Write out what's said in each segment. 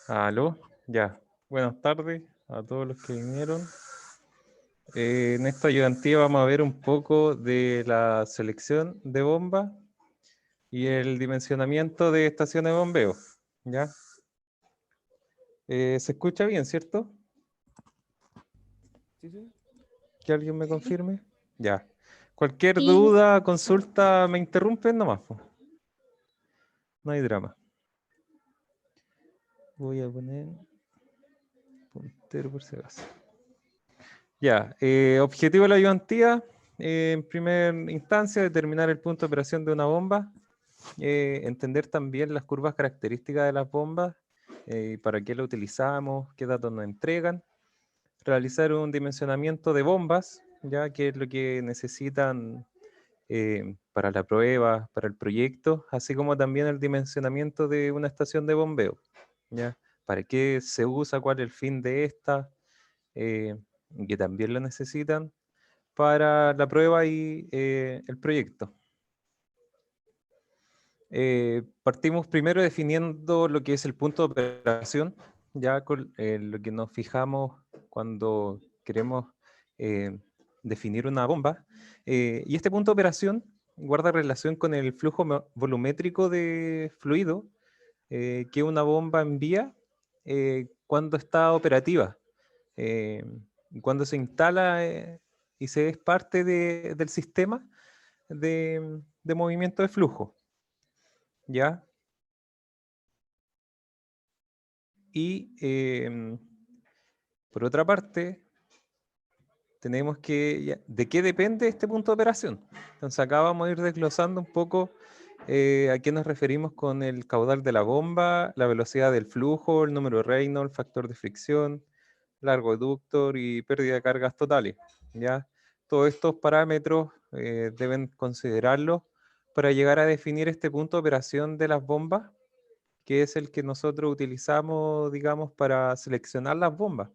Aló, ya. Buenas tardes a todos los que vinieron. En esta ayudantía vamos a ver un poco de la selección de bombas y el dimensionamiento de estaciones de bombeo. ¿Ya? ¿Se escucha bien, cierto? Sí, sí. ¿Que alguien me confirme? Ya. Cualquier Sí, duda, consulta, me interrumpen nomás, po. No hay drama. Voy a poner puntero por si acaso. Ya, objetivo de la ayudantía, en primera instancia, determinar el punto de operación de una bomba, entender también las curvas características de las bombas, para qué la utilizamos, qué datos nos entregan, realizar un dimensionamiento de bombas, ya que es lo que necesitan para la prueba, para el proyecto, así como también el dimensionamiento de una estación de bombeo, ya, para qué se usa, cuál es el fin de esta, eh, que también lo necesitan para la prueba y el proyecto. Partimos primero definiendo lo que es el punto de operación, ya con lo que nos fijamos cuando queremos eh, definir una bomba. Y este punto de operación guarda relación con el flujo volumétrico de fluido que una bomba envía cuando está operativa, eh, cuando se instala y se es parte del sistema de movimiento de flujo. ¿Ya? Y por otra parte, tenemos que, ¿de qué depende este punto de operación? Entonces acá vamos a ir desglosando un poco a qué nos referimos con el caudal de la bomba, la velocidad del flujo, el número de Reynolds, factor de fricción, largo eductor y pérdida de cargas totales. ¿Ya? Todos estos parámetros deben considerarlos para llegar a definir este punto de operación de las bombas, que es el que nosotros utilizamos, digamos, para seleccionar las bombas,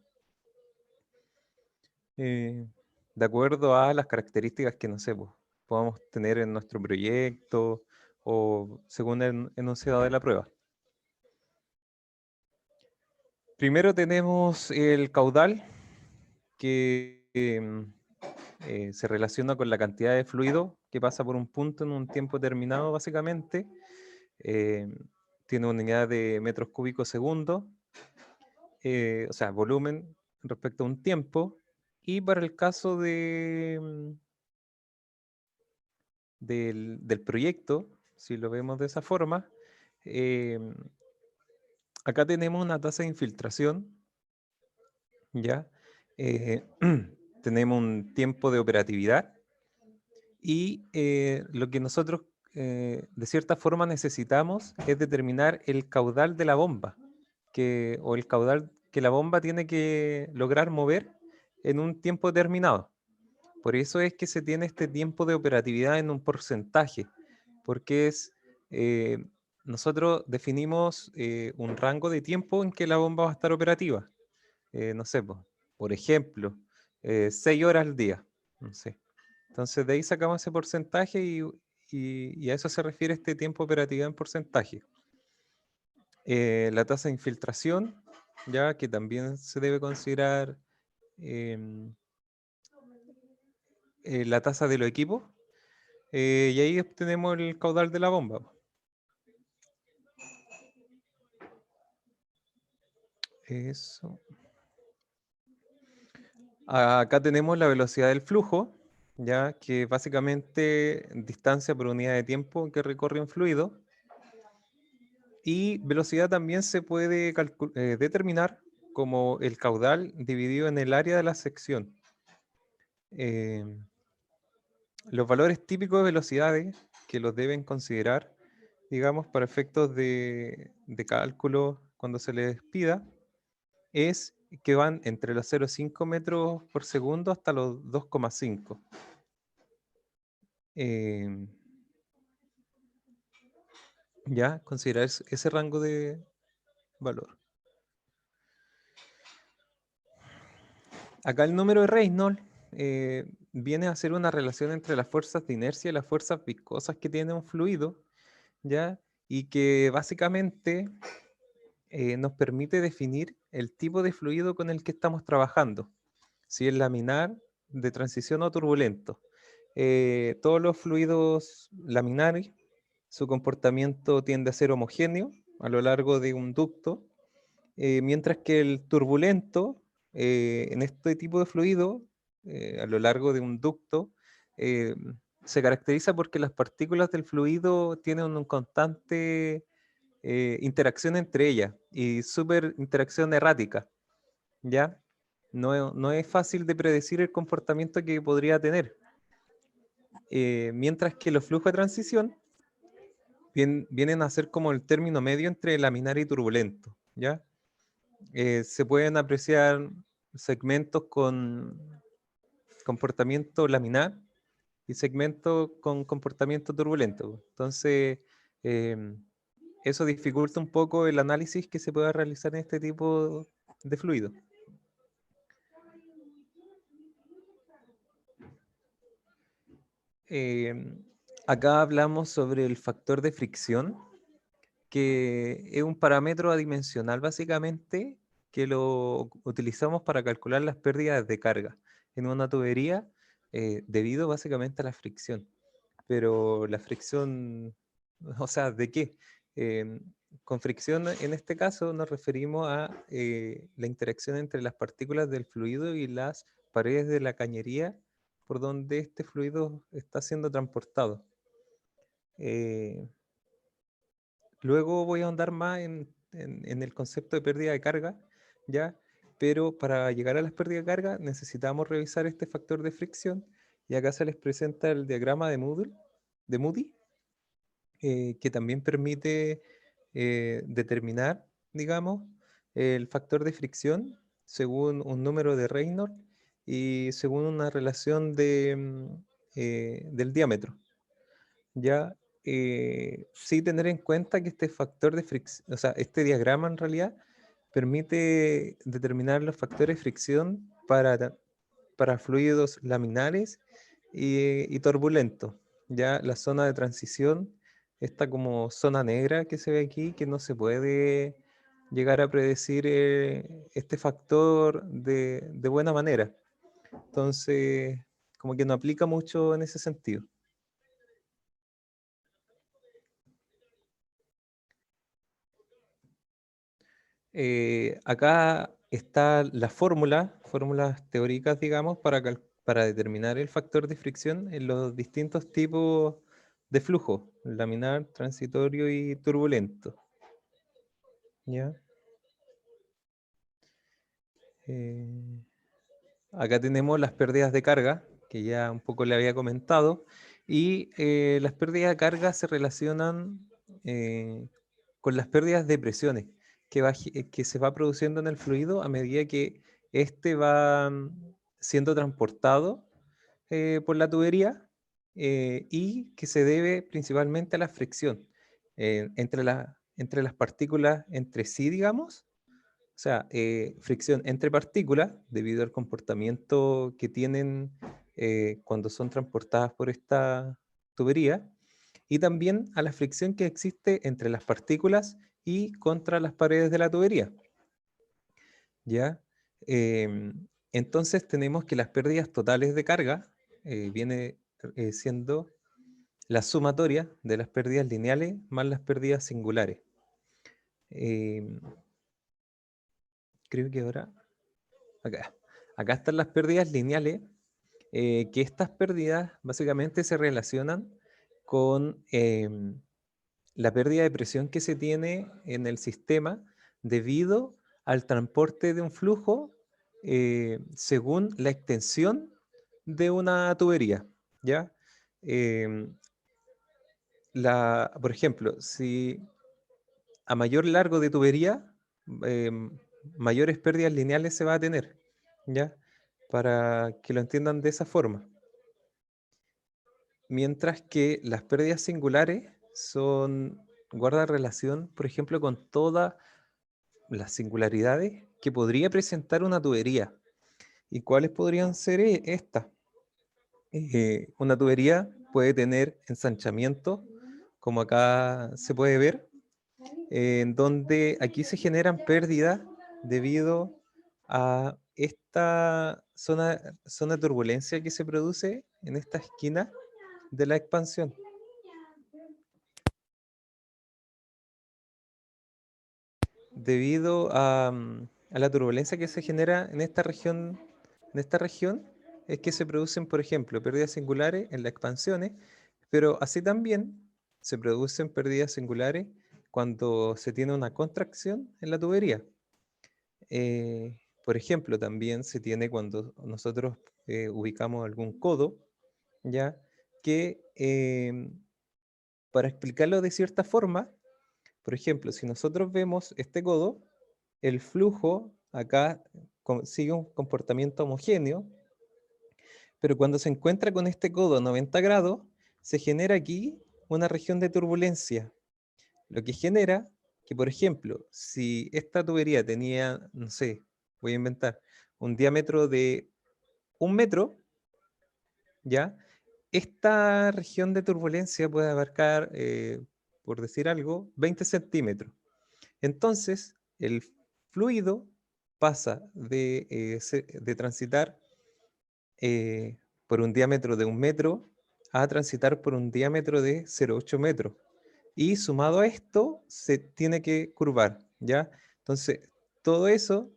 eh, de acuerdo a las características que, no sé, pues, podamos tener en nuestro proyecto o según el enunciado de la prueba. Primero tenemos el caudal, que se relaciona con la cantidad de fluido que pasa por un punto en un tiempo determinado, básicamente. Eh, Tiene una unidad de metros cúbicos segundo, o sea, volumen respecto a un tiempo. Y para el caso del proyecto, si lo vemos de esa forma, eh, acá tenemos una tasa de infiltración, ¿ya? Eh, Tenemos un tiempo de operatividad y lo que nosotros de cierta forma necesitamos es determinar el caudal de la bomba, o el caudal que la bomba tiene que lograr mover en un tiempo determinado. Por eso es que se tiene este tiempo de operatividad en un porcentaje, porque eh, nosotros definimos un rango de tiempo en que la bomba va a estar operativa. No sé, por ejemplo, 6 horas al día. No sé. Entonces de ahí sacamos ese porcentaje y a eso se refiere este tiempo de operatividad en porcentaje. La tasa de infiltración, ya que también se debe considerar em, la tasa de los equipos, y ahí obtenemos el caudal de la bomba. Eso. Acá tenemos la velocidad del flujo, ya que básicamente distancia por unidad de tiempo que recorre un fluido. Y velocidad también se puede determinar como el caudal dividido en el área de la sección. Eh, los valores típicos de velocidades que los deben considerar, digamos, para efectos de cálculo cuando se les pida, es que van entre los 0,5 metros por segundo hasta los 2,5. Ya, considerar ese rango de valor. Acá el número de Reynolds viene a ser una relación entre las fuerzas de inercia y las fuerzas viscosas que tiene un fluido, ¿ya? Y que básicamente nos permite definir el tipo de fluido con el que estamos trabajando, si es laminar, de transición o turbulento. Todos los fluidos laminares, su comportamiento tiende a ser homogéneo a lo largo de un ducto, mientras que el turbulento, en este tipo de fluido, a lo largo de un ducto, eh, se caracteriza porque las partículas del fluido tienen una constante interacción entre ellas y súper interacción errática, ¿ya? No es fácil de predecir el comportamiento que podría tener. Mientras que los flujos de transición vienen a ser como el término medio entre laminar y turbulento, ¿ya? Se pueden apreciar segmentos con comportamiento laminar y segmentos con comportamiento turbulento. Entonces, eso dificulta un poco el análisis que se pueda realizar en este tipo de fluido. Acá hablamos sobre el factor de fricción, que es un parámetro adimensional básicamente que lo utilizamos para calcular las pérdidas de carga en una tubería debido básicamente a la fricción. Pero la fricción, o sea, ¿de qué? Con fricción en este caso nos referimos a la interacción entre las partículas del fluido y las paredes de la cañería por donde este fluido está siendo transportado. Luego voy a ahondar más en el concepto de pérdida de carga, ¿ya? Pero para llegar a las pérdidas de carga necesitamos revisar este factor de fricción y acá se les presenta el diagrama de Moody, que también permite determinar, digamos, el factor de fricción según un número de Reynolds y según una relación del diámetro. Ya, sí tener en cuenta que este factor de fricción, o sea, este diagrama en realidad permite determinar los factores de fricción para fluidos laminares y turbulentos. Ya la zona de transición, esta como zona negra que se ve aquí, que no se puede llegar a predecir este factor de buena manera. Entonces, como que no aplica mucho en ese sentido. Acá está la fórmulas teóricas, digamos, para determinar el factor de fricción en los distintos tipos de flujo, laminar, transitorio y turbulento. ¿Ya? Eh, Acá tenemos las pérdidas de carga, que ya un poco le había comentado, y las pérdidas de carga se relacionan con las pérdidas de presiones que se va produciendo en el fluido a medida que éste va siendo transportado por la tubería y que se debe principalmente a la fricción entre las partículas entre sí, digamos. O sea, fricción entre partículas debido al comportamiento que tienen cuando son transportadas por esta tubería y también a la fricción que existe entre las partículas y contra las paredes de la tubería. ¿Ya? Entonces tenemos que las pérdidas totales de carga viene siendo la sumatoria de las pérdidas lineales más las pérdidas singulares. Em, Creo que ahora, acá están las pérdidas lineales, que estas pérdidas básicamente se relacionan con la pérdida de presión que se tiene en el sistema debido al transporte de un flujo según la extensión de una tubería, ¿ya? Em, por ejemplo, si a mayor largo de tubería, mayores pérdidas lineales se va a tener, ¿ya? Para que lo entiendan de esa forma. Mientras que las pérdidas singulares guardan relación, por ejemplo, con todas las singularidades que podría presentar una tubería. ¿Y cuáles podrían ser estas? Una tubería puede tener ensanchamiento, como acá se puede ver, en donde aquí se generan pérdidas debido a esta zona de turbulencia que se produce en esta esquina de la expansión. Debido a la turbulencia que se genera en esta región, es que se producen, por ejemplo, pérdidas singulares en las expansiones, pero así también se producen pérdidas singulares cuando se tiene una contracción en la tubería. Por ejemplo, también se tiene cuando nosotros ubicamos algún codo, ya que para explicarlo de cierta forma, por ejemplo, si nosotros vemos este codo, el flujo acá sigue un comportamiento homogéneo, pero cuando se encuentra con este codo a 90 grados, se genera aquí una región de turbulencia, lo que genera que, por ejemplo, si esta tubería tenía, no sé, voy a inventar, un diámetro de 1 metro, ¿ya? Esta región de turbulencia puede abarcar, por decir algo, 20 centímetros. Entonces, el fluido pasa de transitar por un diámetro de 1 metro a transitar por un diámetro de 0,8 metros. Y sumado a esto, se tiene que curvar, ¿ya? Entonces, todo eso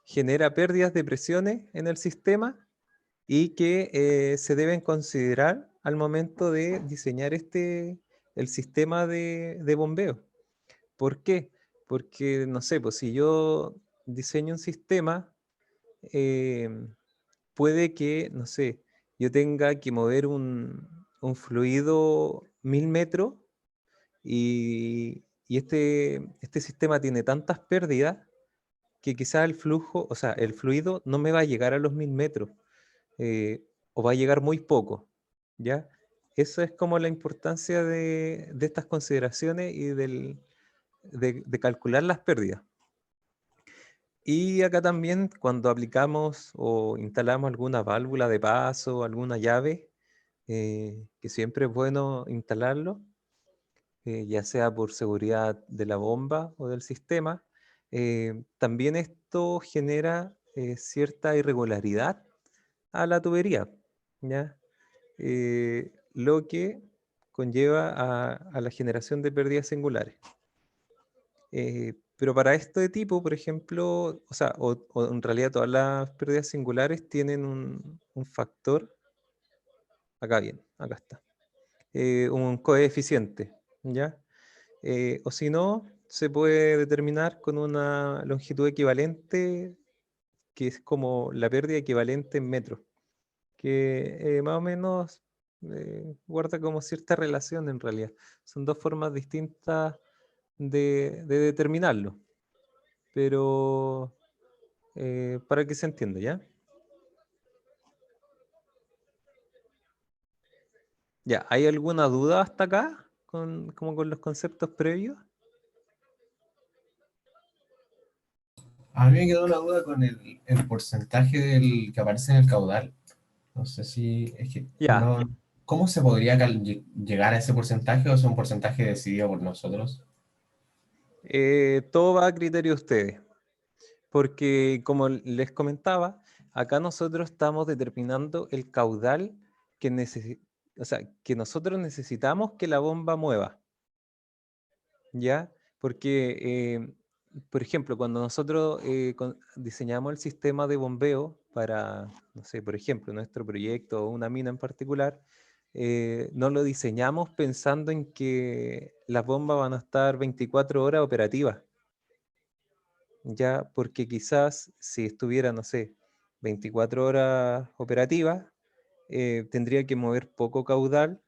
genera pérdidas de presiones en el sistema y que se deben considerar al momento de diseñar el sistema de bombeo. ¿Por qué? Porque, no sé, pues si yo diseño un sistema, eh, puede que, no sé, yo tenga que mover un fluido 1000 metros y este sistema tiene tantas pérdidas que quizás el flujo, o sea, el fluido no me va a llegar a los 1000 metros, o va a llegar muy poco, ¿ya? Eso es como la importancia de estas consideraciones y de calcular las pérdidas. Y acá también cuando aplicamos o instalamos alguna válvula de paso, alguna llave, que siempre es bueno instalarlo, ya sea por seguridad de la bomba o del sistema, también esto genera cierta irregularidad a la tubería, ¿ya? Lo que conlleva a la generación de pérdidas singulares. Pero para este tipo, por ejemplo, o sea, o en realidad todas las pérdidas singulares tienen un factor, acá bien, acá está, un coeficiente, ¿ya? O si no, se puede determinar con una longitud equivalente, que es como la pérdida equivalente en metros, que más o menos guarda como cierta relación en realidad. Son dos formas distintas de determinarlo, pero para que se entienda, ¿ya? Ya, ¿hay alguna duda hasta acá como con los conceptos previos? A mí me quedó una duda con el porcentaje del que aparece en el caudal. No sé si es que Ya, no. ¿Cómo se podría llegar a ese porcentaje o es un porcentaje decidido por nosotros? todo va a criterio de ustedes, porque como les comentaba, acá nosotros estamos determinando el caudal o sea, que nosotros necesitamos que la bomba mueva, ¿ya? Porque, por ejemplo, cuando nosotros diseñamos el sistema de bombeo para, no sé, por ejemplo, nuestro proyecto o una mina en particular, no lo diseñamos pensando en que las bombas van a estar 24 horas operativas, ¿ya? Porque quizás si estuviera, no sé, 24 horas operativas, tendría que mover poco caudal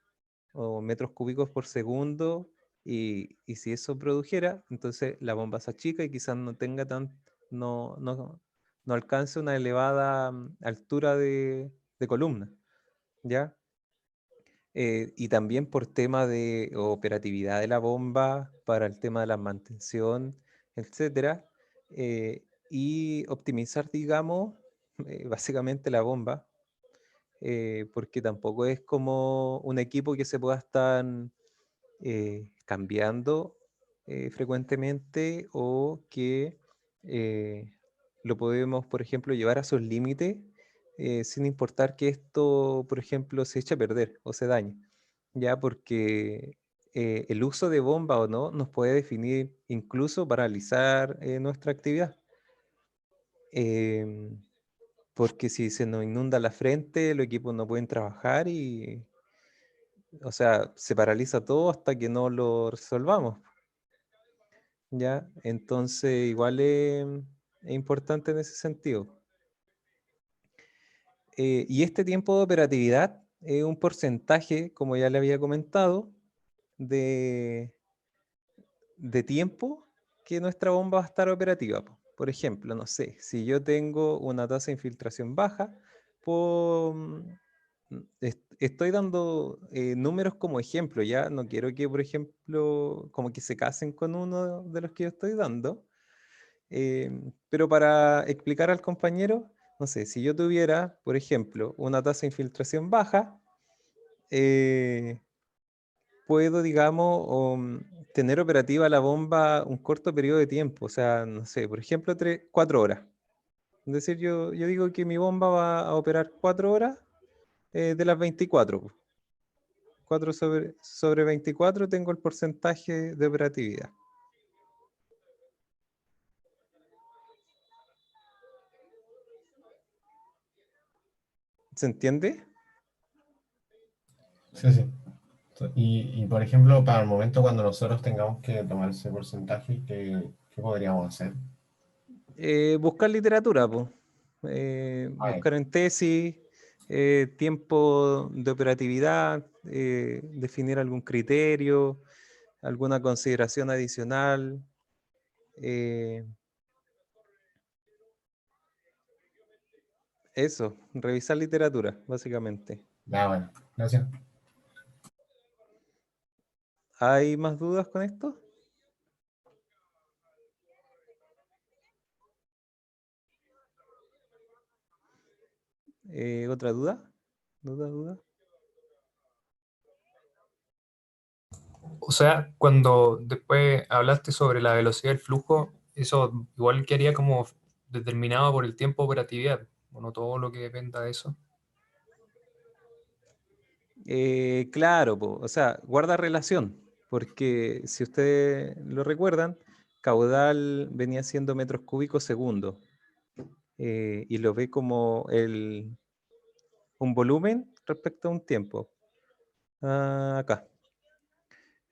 o metros cúbicos por segundo, y si eso produjera, entonces la bomba se achica y quizás no tenga no, no, no alcance una elevada altura de columna, ¿ya? Y también por tema de operatividad de la bomba, para el tema de la mantención, etcétera, y optimizar, digamos, básicamente la bomba, porque tampoco es como un equipo que se pueda estar cambiando frecuentemente o que lo podemos, por ejemplo, llevar a sus límites sin importar que esto, por ejemplo, se eche a perder o se dañe, ya porque el uso de bomba o no nos puede definir, incluso paralizar nuestra actividad. Em, Porque si se nos inunda la frente, los equipos no pueden trabajar y, o sea, se paraliza todo hasta que no lo resolvamos, ¿ya? Entonces, igual es importante en ese sentido. Y este tiempo de operatividad es un porcentaje, como ya le había comentado, de, de tiempo que nuestra bomba va a estar operativa, po. Por ejemplo, no sé, si yo tengo una tasa de infiltración baja, estoy dando números como ejemplo, ya no quiero que, por ejemplo, como que se casen con uno de los que yo estoy dando, pero para explicar al compañero, no sé, si yo tuviera, por ejemplo, una tasa de infiltración baja, eh, puedo, digamos, tener operativa la bomba un corto periodo de tiempo, o sea, no sé, por ejemplo, 4 horas. Es decir, yo digo que mi bomba va a operar 4 horas de las 24. 4 sobre 24 tengo el porcentaje de operatividad. ¿Se entiende? Sí, sí. Por ejemplo, para el momento cuando nosotros tengamos que tomar ese porcentaje, ¿qué podríamos hacer? Buscar literatura, po. Ah, Buscar en tesis, tiempo de operatividad, definir algún criterio, alguna consideración adicional. eh, Eso, revisar literatura, básicamente. ya, bueno, gracias. ¿Hay más dudas con esto? ¿Otra duda? ¿Duda? O sea, cuando después hablaste sobre la velocidad del flujo, eso igual quedaría como determinado por el tiempo de operatividad, o no todo lo que dependa de eso. Claro, po, o sea, guarda relación, porque si ustedes lo recuerdan, caudal venía siendo metros cúbicos segundo, y lo ve como un volumen respecto a un tiempo. Acá.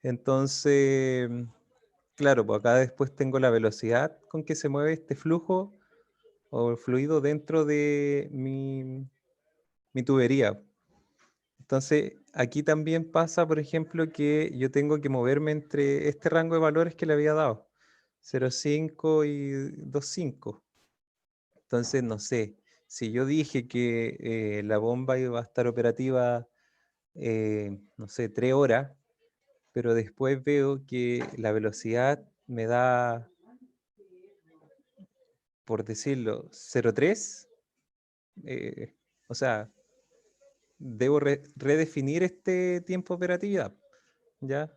Entonces, claro, pues acá después tengo la velocidad con que se mueve este flujo o el fluido dentro de mi tubería. Entonces, aquí también pasa, por ejemplo, que yo tengo que moverme entre este rango de valores que le había dado, 0,5 y 2,5. Entonces, no sé, si yo dije que la bomba iba a estar operativa, no sé, 3 horas, pero después veo que la velocidad me da, por decirlo, 0,3, o sea, debo redefinir este tiempo de operatividad, ¿ya?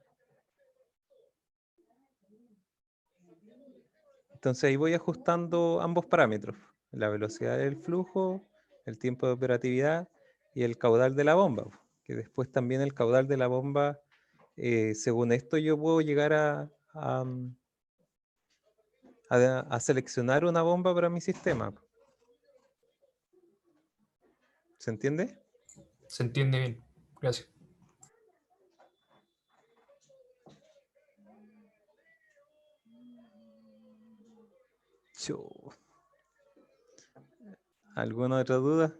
Entonces ahí voy ajustando ambos parámetros, la velocidad del flujo, el tiempo de operatividad y el caudal de la bomba, que después también el caudal de la bomba, según esto yo puedo llegar a seleccionar una bomba para mi sistema. ¿Se entiende? Se entiende bien. Gracias. Chu. ¿Alguna otra duda?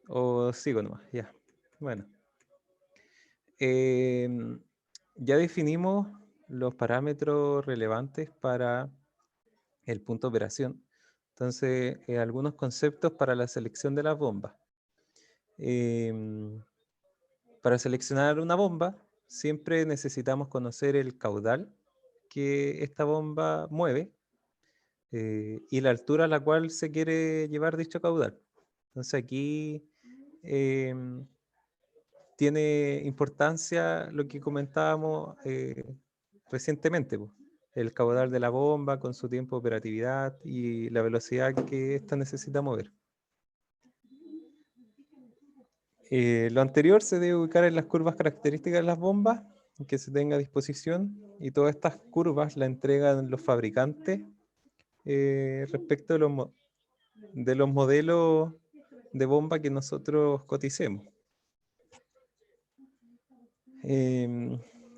¿O sigo nomás? Ya. Bueno. Ya definimos los parámetros relevantes para el punto de operación. Entonces, algunos conceptos para la selección de las bombas. Em, para seleccionar una bomba, siempre necesitamos conocer el caudal que esta bomba mueve y la altura a la cual se quiere llevar dicho caudal. Entonces aquí tiene importancia lo que comentábamos recientemente, po, el caudal de la bomba con su tiempo de operatividad y la velocidad que ésta necesita mover. Lo anterior se debe ubicar en las curvas características de las bombas que se tenga a disposición, y todas estas curvas las entregan los fabricantes respecto de los modelos de bomba que nosotros coticemos.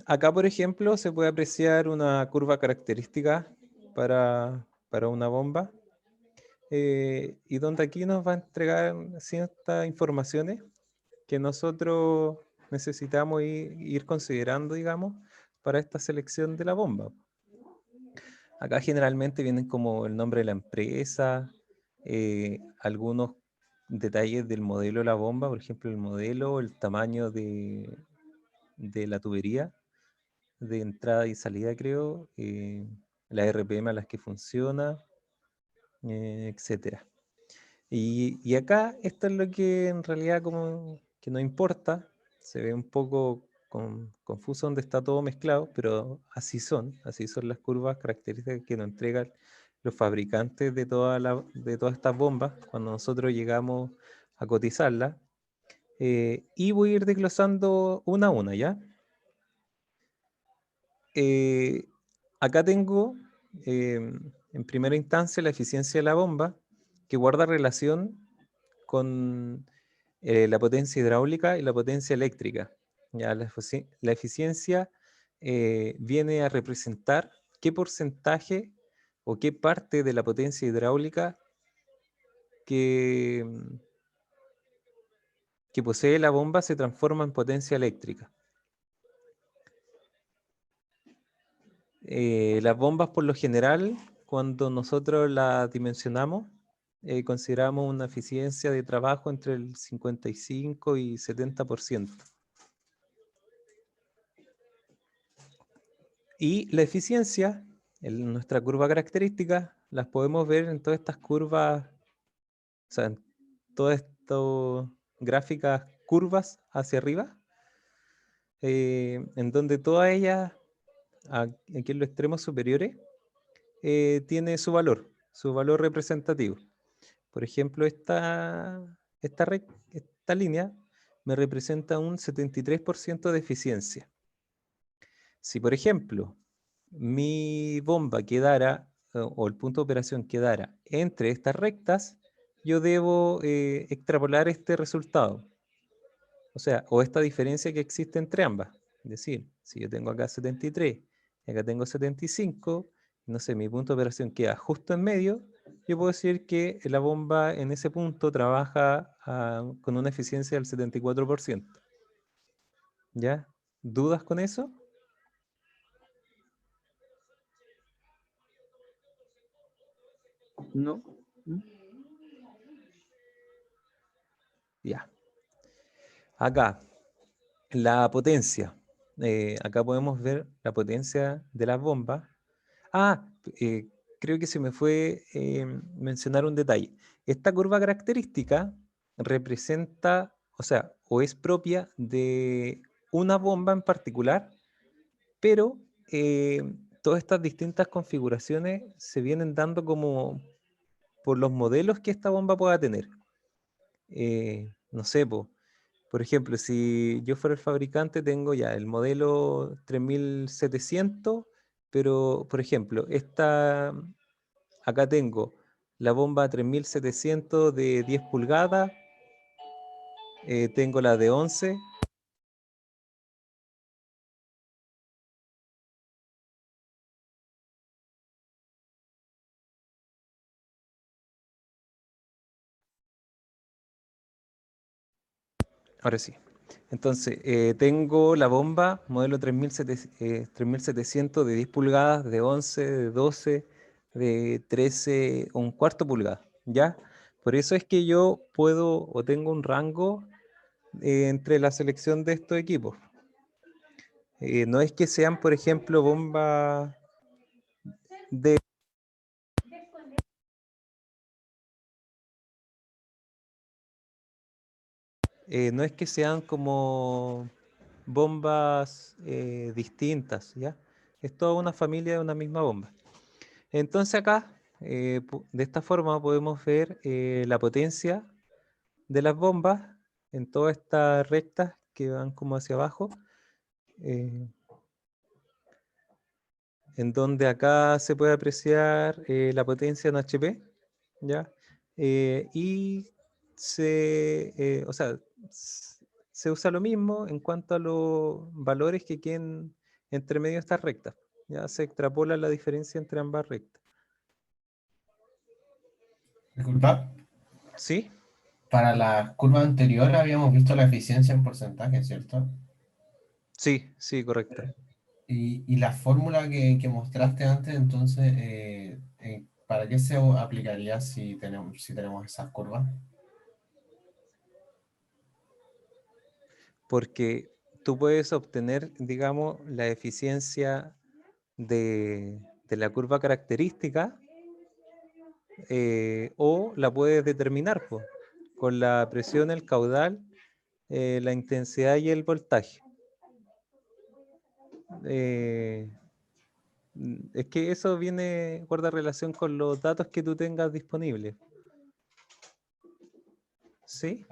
Acá, por ejemplo, se puede apreciar una curva característica para una bomba, y donde aquí nos va a entregar ciertas informaciones que nosotros necesitamos ir considerando, digamos, para esta selección de la bomba. Acá generalmente vienen como el nombre de la empresa, algunos detalles del modelo de la bomba, por ejemplo, el modelo, el tamaño de la tubería de entrada y salida, creo, la RPM a las que funciona, etcétera. Y acá esto es lo que en realidad como que no importa, se ve un poco confuso donde está todo mezclado, pero así son las curvas características que nos entregan los fabricantes de todas estas bombas cuando nosotros llegamos a cotizarlas. Y voy a ir desglosando una a una, ¿ya? Acá tengo en primera instancia la eficiencia de la bomba, que guarda relación con la potencia hidráulica y la potencia eléctrica. Ya, la eficiencia viene a representar qué porcentaje o qué parte de la potencia hidráulica que posee la bomba se transforma en potencia eléctrica. Las bombas, por lo general, cuando nosotros las dimensionamos, consideramos una eficiencia de trabajo entre el 55 y 70%. Y la eficiencia, en nuestra curva característica, las podemos ver en todas estas curvas, o sea, en todas estas gráficas curvas hacia arriba, en donde todas ellas, aquí en los extremos superiores, tiene su valor representativo. Por ejemplo, esta línea me representa un 73% de eficiencia. Si, por ejemplo, mi bomba quedara, o el punto de operación quedara entre estas rectas, yo debo extrapolar este resultado. O sea, o esta diferencia que existe entre ambas. Es decir, si yo tengo acá 73 y acá tengo 75, no sé, mi punto de operación queda justo en medio, yo puedo decir que la bomba en ese punto trabaja con una eficiencia del 74%. ¿Ya? ¿Dudas con eso? No. Ya. Acá, la potencia. Acá podemos ver la potencia de las bombas. Creo que se me fue mencionar un detalle. Esta curva característica representa, o sea, o es propia de una bomba en particular, pero todas estas distintas configuraciones se vienen dando como por los modelos que esta bomba pueda tener. No sé, por ejemplo, si yo fuera el fabricante, tengo ya el modelo 3700, pero, por ejemplo, acá tengo la bomba 3700 de 10 pulgadas, tengo la de 11. Ahora sí. Entonces, tengo la bomba modelo 3700 de 10 pulgadas, de 11, de 12, de 13 o un cuarto pulgada, ¿ya? Por eso es que yo puedo o tengo un rango entre la selección de estos equipos. No es que sean, por ejemplo, bombas de... no es que sean como bombas distintas, ¿ya? Es toda una familia de una misma bomba. Entonces acá, de esta forma podemos ver la potencia de las bombas en todas estas rectas que van como hacia abajo, en donde acá se puede apreciar la potencia en HP, ¿ya? Y o sea, se usa lo mismo en cuanto a los valores que queden entre medio de estas rectas. Ya se extrapola la diferencia entre ambas rectas. Disculpa, ¿Sí? para la curva anterior habíamos visto la eficiencia en porcentaje, ¿cierto? Sí, sí, correcto. Y la fórmula que mostraste antes, entonces, ¿para qué se aplicaría si tenemos esas curvas? Porque tú puedes obtener, digamos, la eficiencia de la curva característica o la puedes determinar po, con la presión, el caudal, la intensidad y el voltaje. Es que eso guarda relación con los datos que tú tengas disponibles. ¿Sí?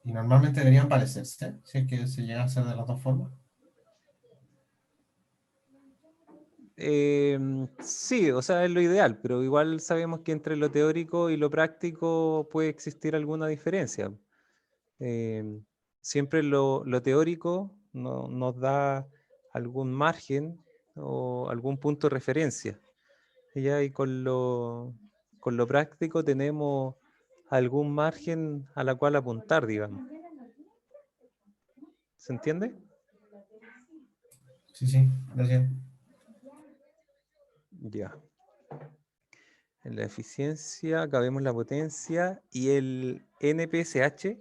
Y normalmente deberían parecerse, si es que se llega a hacer de las dos formas. Sí, o sea, es lo ideal, pero igual sabemos que entre lo teórico y lo práctico puede existir alguna diferencia. Eh, Siempre lo teórico nos da algún margen o algún punto de referencia. ¿Ya? Y con lo práctico tenemos algún margen a la cual apuntar, digamos. ¿Se entiende? Sí, sí, gracias. Ya. En la eficiencia, acá vemos la potencia y el NPSH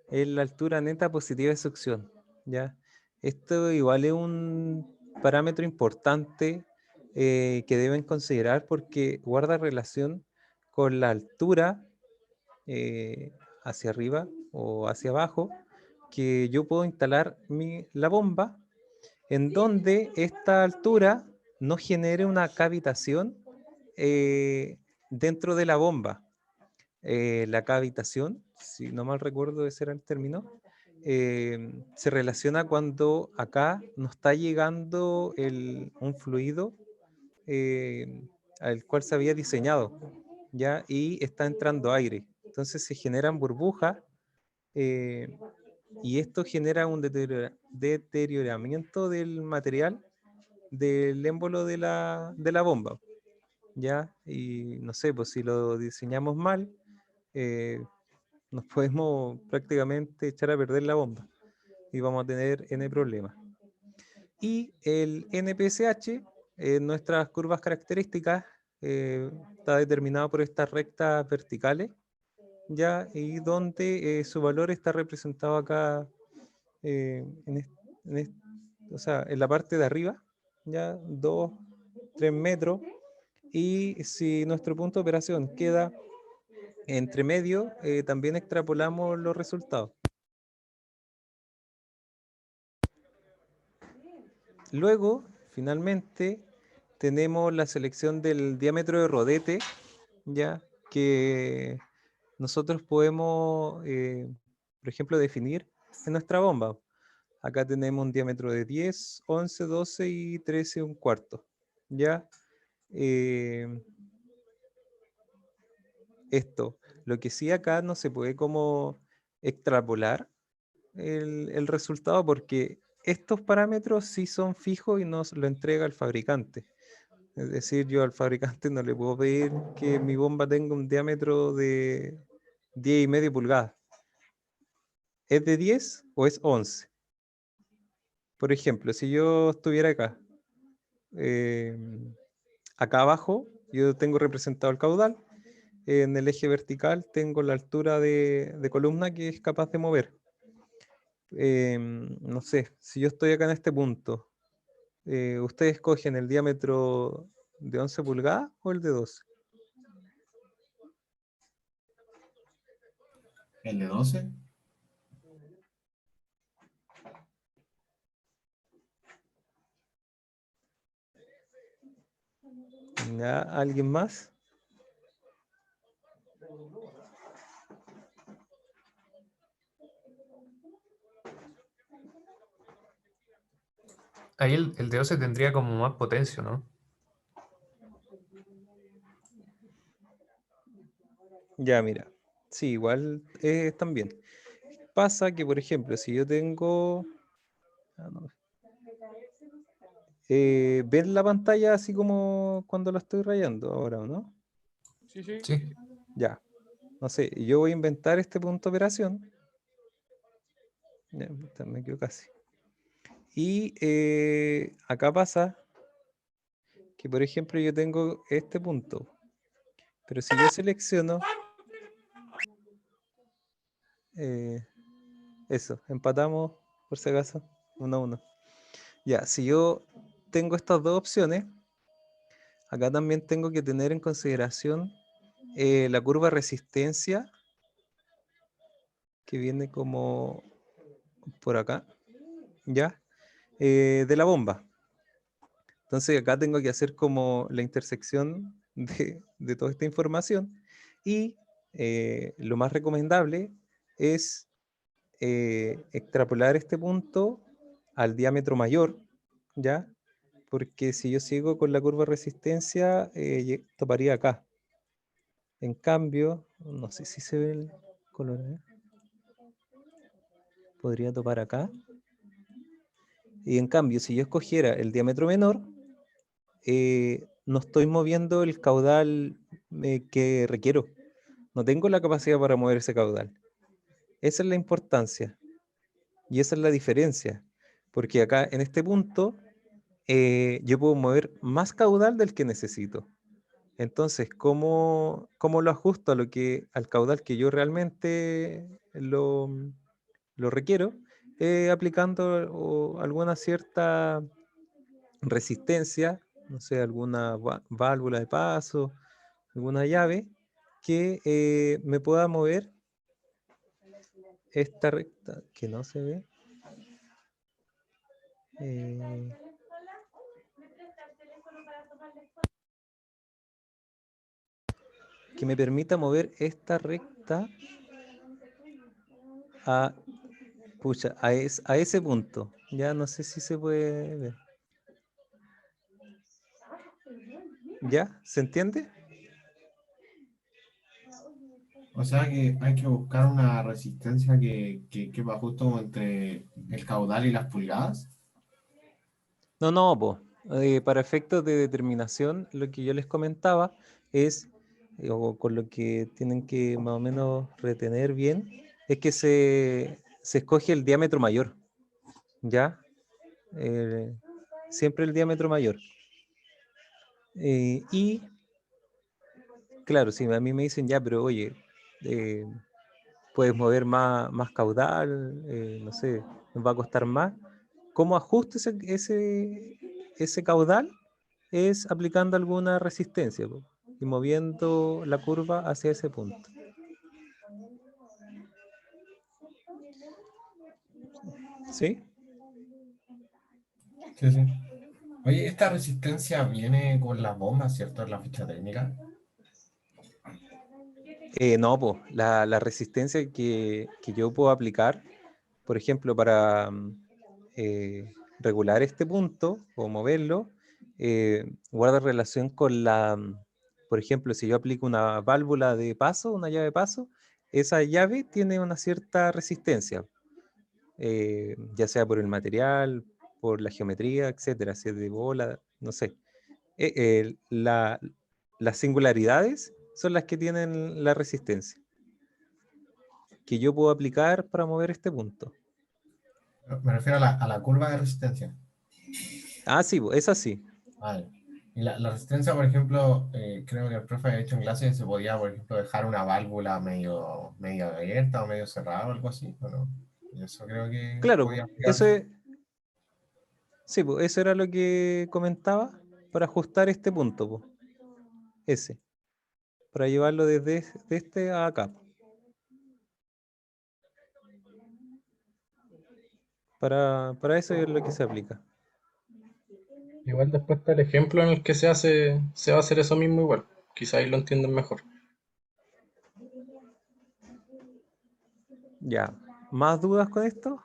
es la altura neta positiva de succión. ¿Ya? Esto igual es un parámetro importante que deben considerar porque guarda relación con la altura hacia arriba o hacia abajo que yo puedo instalar la bomba en donde esta altura no genere una cavitación eh, dentro de la bomba. La cavitación, si no mal recuerdo ese era el término, se relaciona cuando acá nos está llegando un fluido al cual se había diseñado, ¿ya? Y está entrando aire. Entonces se generan burbujas eh, y esto genera un deterioramiento del material del émbolo de la bomba, ¿ya? Y no sé, pues si lo diseñamos mal, eh, nos podemos prácticamente echar a perder la bomba y vamos a tener N problemas. Y el NPSH, nuestras curvas características, está determinado por estas rectas verticales, ¿ya? Y donde su valor está representado acá o sea, en la parte de arriba, ya 2, 3 metros, y si nuestro punto de operación queda entre medio, también extrapolamos los resultados. Luego, finalmente, tenemos la selección del diámetro de rodete, ya que nosotros podemos, por ejemplo, definir en nuestra bomba. Acá tenemos un diámetro de 10, 11, 12 y 13 un cuarto. ¿Ya? Eh, lo que sí acá no se puede como extrapolar el resultado porque estos parámetros sí son fijos y nos lo entrega el fabricante. Es decir, yo al fabricante no le puedo pedir que mi bomba tenga un diámetro de 10,5 pulgadas. ¿Es de 10 o es 11? Por ejemplo, si yo estuviera acá, eh, acá abajo, yo tengo representado el caudal. En el eje vertical tengo la altura de columna que es capaz de mover. No sé, si yo estoy acá en este punto, ¿ustedes escogen el diámetro de 11 pulgadas o el de 12? ¿El de 12? ¿Ya? ¿Alguien más? Ahí el de 12 tendría como más potencia, ¿no? Ya, mira. Sí, igual también. Pasa que, por ejemplo, si yo tengo... no, ¿ves la pantalla así como cuando la estoy rayando ahora, o no? Sí, sí. Sí. Ya. No sé, yo voy a inventar este punto de operación. Ya, me quedo casi. Y acá pasa que, por ejemplo, yo tengo este punto. Pero si yo selecciono eso, empatamos por si acaso, 1-1. Ya, si yo tengo estas dos opciones, acá también tengo que tener en consideración la curva resistencia que viene como por acá, ¿ya? De la bomba. Entonces acá tengo que hacer como la intersección de toda esta información y lo más recomendable es extrapolar este punto al diámetro mayor, ¿ya? Porque si yo sigo con la curva de resistencia, toparía acá. En cambio, no sé si se ve el color, ¿eh? Podría topar acá. Y en cambio, si yo escogiera el diámetro menor, no estoy moviendo el caudal que requiero. No tengo la capacidad para mover ese caudal. Esa es la importancia. Y esa es la diferencia. Porque acá, en este punto, yo puedo mover más caudal del que necesito. Entonces, ¿cómo lo ajusto al caudal que yo realmente lo requiero? Aplicando alguna cierta resistencia, no sé, alguna válvula de paso, alguna llave que me pueda mover esta recta, que no se ve. Que me permita mover esta recta a, pucha, a ese punto. Ya no sé si se puede ver. ¿Ya? ¿Se entiende? O sea que hay que buscar una resistencia que va justo entre el caudal y las pulgadas. No, po. Para efectos de determinación, lo que yo les comentaba es, o con lo que tienen que más o menos retener bien, es que se escoge el diámetro mayor, ¿ya? Eh, Siempre el diámetro mayor. Y, claro, si a mí me dicen, ya, pero oye, eh, puedes mover más caudal, no sé, nos va a costar más. ¿Cómo ajusto ese caudal? Es aplicando alguna resistencia po, y moviendo la curva hacia ese punto. ¿Sí? Sí, sí. Oye, esta resistencia viene con las bombas, ¿cierto? En la ficha técnica. No, pues, la resistencia que yo puedo aplicar, por ejemplo, para regular este punto o moverlo, guarda relación con por ejemplo, si yo aplico una válvula de paso, una llave de paso, esa llave tiene una cierta resistencia, ya sea por el material, por la geometría, etcétera, si es de bola, no sé. Eh, eh, la- las singularidades son las que tienen la resistencia, que yo puedo aplicar para mover este punto. Me refiero a la curva de resistencia. Ah, sí, es así. Vale. Y la resistencia, por ejemplo, creo que el profe ha dicho en clase que se podía, por ejemplo, dejar una válvula medio abierta o medio cerrada o algo así, ¿o no? Y eso creo que Claro, podía eso aplicarse. es, sí, eso era lo que comentaba para ajustar este punto, ese, para llevarlo desde este a acá. Para eso es lo que se aplica. Igual después está el ejemplo en el que se va a hacer eso mismo igual. Quizá ahí lo entienden mejor. Ya. ¿Más dudas con esto?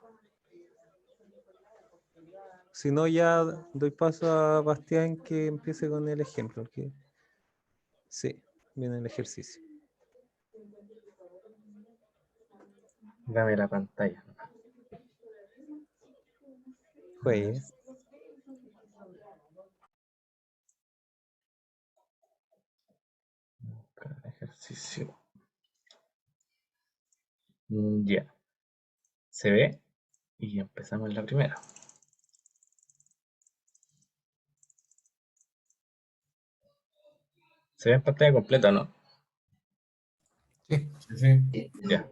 Si no, ya doy paso a Bastián que empiece con el ejemplo. Sí, viene el ejercicio. Dame la pantalla. Juegue. Ejercicio. Ya. Se ve. Y empezamos en la primera. Se ve en pantalla completa, ¿no? Sí. Sí, sí. Ya.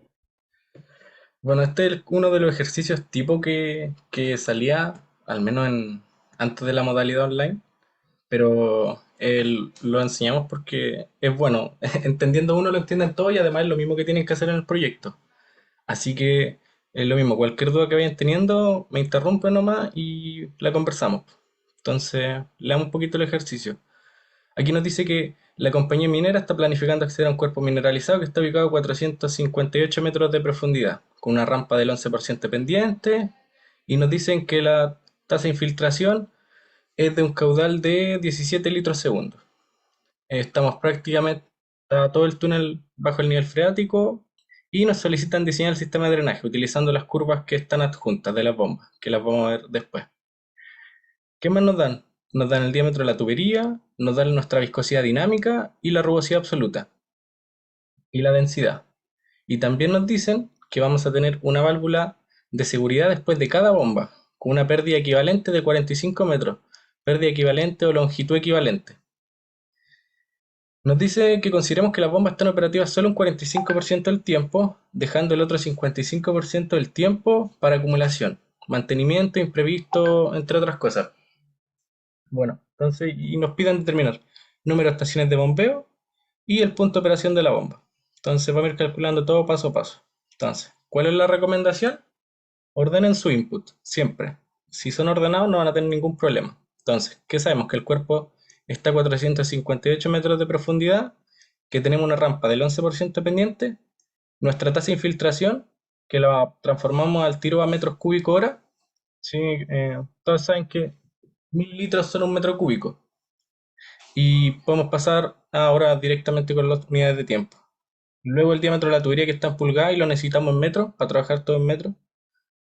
Bueno, este es uno de los ejercicios tipo que salía, al menos antes de la modalidad online, pero lo enseñamos porque es bueno. Entendiendo uno lo entienden todo y además es lo mismo que tienen que hacer en el proyecto. Así que es lo mismo, cualquier duda que vayan teniendo, me interrumpen nomás y la conversamos. Entonces, leamos un poquito el ejercicio. Aquí nos dice que la compañía minera está planificando acceder a un cuerpo mineralizado que está ubicado a 458 metros de profundidad, con una rampa del 11% pendiente, y nos dicen que la tasa de infiltración es de un caudal de 17 litros segundo. Estamos prácticamente a todo el túnel bajo el nivel freático y nos solicitan diseñar el sistema de drenaje utilizando las curvas que están adjuntas de las bombas, que las vamos a ver después. ¿Qué más nos dan? Nos dan el diámetro de la tubería, nos dan nuestra viscosidad dinámica y la rugosidad absoluta y la densidad. Y también nos dicen que vamos a tener una válvula de seguridad después de cada bomba, con una pérdida equivalente de 45 metros, pérdida equivalente o longitud equivalente. Nos dice que consideremos que las bombas están operativas solo un 45% del tiempo, dejando el otro 55% del tiempo para acumulación, mantenimiento, imprevisto, entre otras cosas. Bueno, entonces, y nos piden determinar número de estaciones de bombeo y el punto de operación de la bomba. Entonces vamos a ir calculando todo paso a paso. Entonces, ¿cuál es la recomendación? Ordenen su input, siempre. Si son ordenados no van a tener ningún problema. Entonces, ¿qué sabemos? Que el cuerpo está a 458 metros de profundidad, que tenemos una rampa del 11% pendiente, nuestra tasa de infiltración, que la transformamos al tiro a metros cúbicos hora. Sí, todos saben que 1000 litros son un metro cúbico. Y podemos pasar ahora directamente con las unidades de tiempo. Luego el diámetro de la tubería que está en pulgadas y lo necesitamos en metros, para trabajar todo en metros.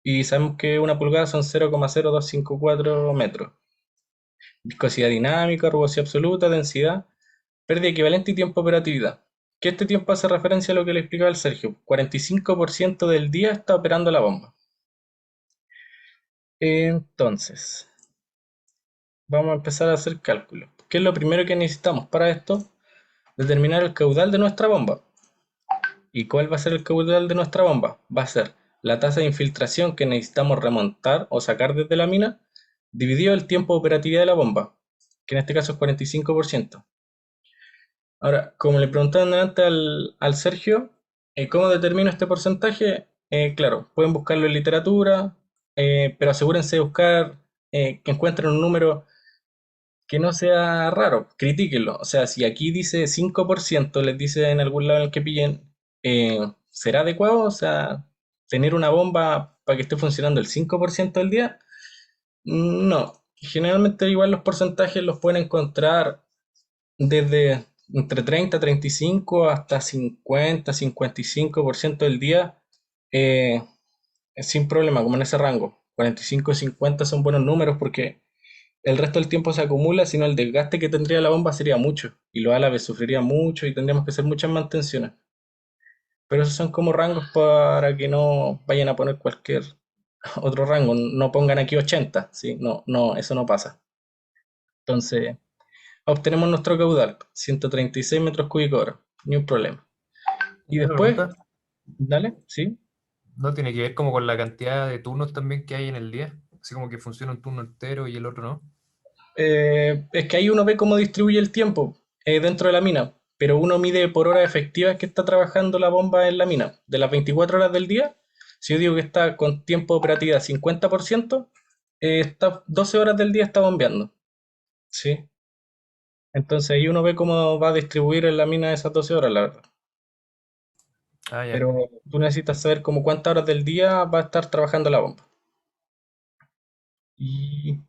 Y sabemos que una pulgada son 0,0254 metros. Viscosidad dinámica, rugosidad absoluta, densidad, pérdida equivalente y tiempo de operatividad. Que este tiempo hace referencia a lo que le explicaba el Sergio. 45% del día está operando la bomba. Entonces, vamos a empezar a hacer cálculos. ¿Qué es lo primero que necesitamos para esto? Determinar el caudal de nuestra bomba. ¿Y cuál va a ser el caudal de nuestra bomba? Va a ser la tasa de infiltración que necesitamos remontar o sacar desde la mina, dividido el tiempo de operatividad de la bomba, que en este caso es 45%. Ahora, como le preguntaban antes al Sergio, ¿cómo determino este porcentaje? Claro, pueden buscarlo en literatura, pero asegúrense de buscar que encuentren un número que no sea raro, critíquenlo. O sea, si aquí dice 5%, les dice en algún lado en el que pillen, ¿será adecuado? O sea, tener una bomba para que esté funcionando el 5% del día. No, generalmente igual los porcentajes los pueden encontrar desde entre 30, 35 hasta 50, 55% del día, eh, sin problema, como en ese rango. 45 y 50 son buenos números porque el resto del tiempo se acumula, sino el desgaste que tendría la bomba sería mucho y los álabes sufrirían mucho y tendríamos que hacer muchas mantenciones. Pero esos son como rangos para que no vayan a poner cualquier otro rango, no pongan aquí 80, ¿sí? No, no, eso no pasa. Entonces, obtenemos nuestro caudal, 136 metros cúbicos hora, ni un problema. Y Una después, pregunta, dale, ¿sí? ¿no tiene que ver como con la cantidad de turnos también que hay en el día? Así como que funciona un turno entero y el otro no. Es que ahí uno ve cómo distribuye el tiempo dentro de la mina, pero uno mide por horas efectivas que está trabajando la bomba en la mina. De las 24 horas del día, Si yo digo que está con tiempo de operatividad 50%, está 12 horas del día está bombeando. ¿Sí? Entonces ahí uno ve cómo va a distribuir en la mina esas 12 horas, la verdad. Ah, ya. Pero tú necesitas saber como cuántas horas del día va a estar trabajando la bomba. ¿Y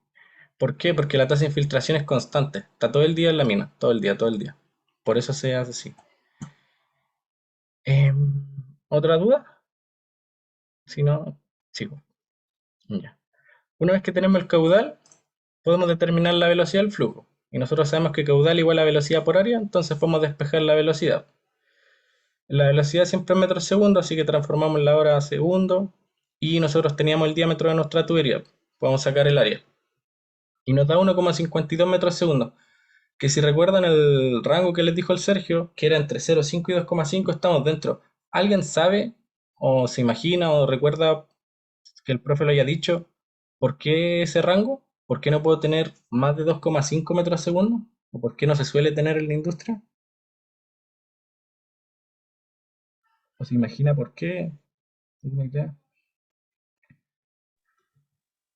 por qué? Porque la tasa de infiltración es constante. Está todo el día en la mina, todo el día, todo el día. Por eso se hace así. ¿Otra duda? Si no, sigo. Ya. Una vez que tenemos el caudal, podemos determinar la velocidad del flujo. Y nosotros sabemos que caudal igual a velocidad por área, entonces podemos despejar la velocidad. La velocidad siempre es metros segundo, así que transformamos la hora a segundo. Y nosotros teníamos el diámetro de nuestra tubería. Podemos sacar el área. Y nos da 1,52 metros segundo. Que si recuerdan el rango que les dijo el Sergio, que era entre 0,5 y 2,5, estamos dentro. ¿Alguien sabe o se imagina o recuerda que el profe lo haya dicho? ¿Por qué ese rango? ¿Por qué no puedo tener más de 2,5 metros segundo? ¿O por qué no se suele tener en la industria? ¿O se imagina por qué? ¿Alguna idea?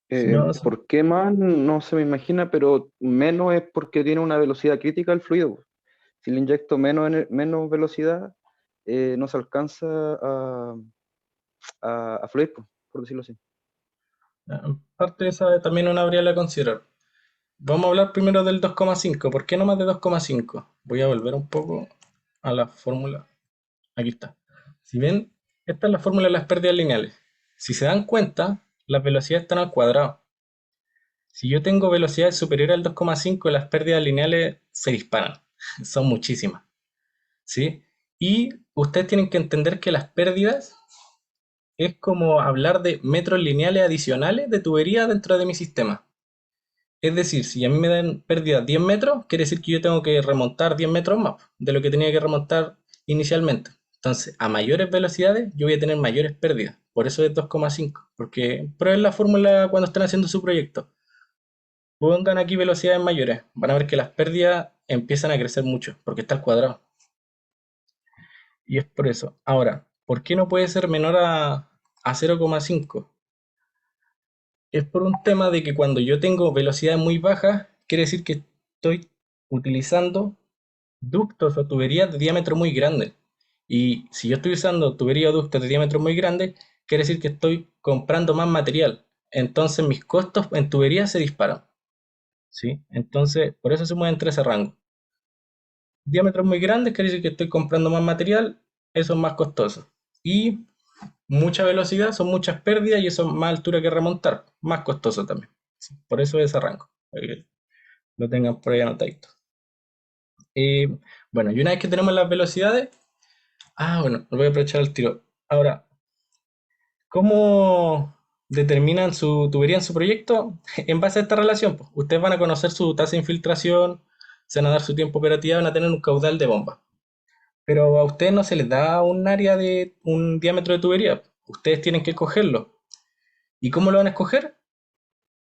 Si no, ¿Por qué más? No se me imagina, pero menos es porque tiene una velocidad crítica el fluido. Si le inyecto menos velocidad, no se alcanza a fluir, por decirlo así. parte de esa también una habría a considerar. Vamos a hablar primero del 2,5. ¿Por qué no más de 2,5? Voy a volver un poco a la fórmula. Aquí está. Si ven, esta es la fórmula de las pérdidas lineales. Si se dan cuenta, las velocidades están al cuadrado. Si yo tengo velocidades superiores al 2,5, las pérdidas lineales se disparan. Son muchísimas. ¿Sí? Y ustedes tienen que entender que las pérdidas es como hablar de metros lineales adicionales de tubería dentro de mi sistema. Es decir, si a mí me dan pérdida 10 metros, quiere decir que yo tengo que remontar 10 metros más de lo que tenía que remontar inicialmente. Entonces, a mayores velocidades, yo voy a tener mayores pérdidas. Por eso es 2,5. Porque prueben la fórmula cuando estén haciendo su proyecto. Pongan aquí velocidades mayores. Van a ver que las pérdidas empiezan a crecer mucho, porque está al cuadrado. Y es por eso. Ahora, ¿por qué no puede ser menor a 0,5? Es por un tema de que cuando yo tengo velocidades muy bajas, quiere decir que estoy utilizando ductos o tuberías de diámetro muy grande. Y si yo estoy usando tuberías o ductos de diámetro muy grande, quiere decir que estoy comprando más material. Entonces mis costos en tuberías se disparan. ¿Sí? Entonces, por eso se mueve entre ese rango. Diámetros muy grandes quiere decir que estoy comprando más material, eso es más costoso. Y mucha velocidad son muchas pérdidas y eso es más altura que remontar, más costoso también. ¿Sí? Por eso es ese rango. Para que lo tengan por ahí anotadito. Bueno, y una vez que tenemos las velocidades, bueno, lo voy a aprovechar el tiro. Ahora, ¿cómo determinan su tubería en su proyecto? En base a esta relación, pues, ustedes van a conocer su tasa de infiltración, se van a dar su tiempo operativo, van a tener un caudal de bomba. Pero a ustedes no se les da un área de un diámetro de tubería. Ustedes tienen que escogerlo. ¿Y cómo lo van a escoger?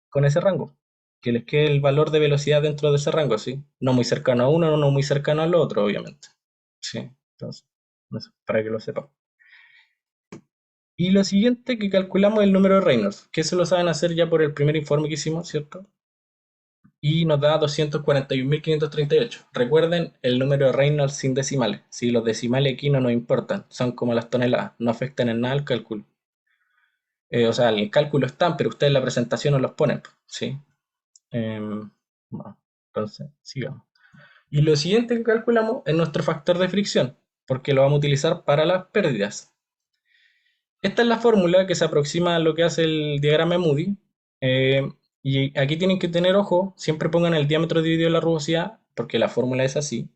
Con ese rango. Que les quede el valor de velocidad dentro de ese rango, ¿sí? No muy cercano a uno, no muy cercano al otro, obviamente. Sí, entonces, no sé, para que lo sepan. Y lo siguiente que calculamos es el número de Reynolds, que eso lo saben hacer ya por el primer informe que hicimos, ¿cierto? Y nos da 241.538. Recuerden el número de Reynolds sin decimales. Si los decimales aquí no nos importan, son como las toneladas, no afectan en nada el cálculo. O sea, el cálculo están, pero ustedes en la presentación no los ponen, ¿sí? Bueno, entonces, sigamos. Y lo siguiente que calculamos es nuestro factor de fricción, porque lo vamos a utilizar para las pérdidas. Esta es la fórmula que se aproxima a lo que hace el diagrama de Moody. Y aquí tienen que tener ojo, siempre pongan el diámetro dividido la rugosidad, porque la fórmula es así.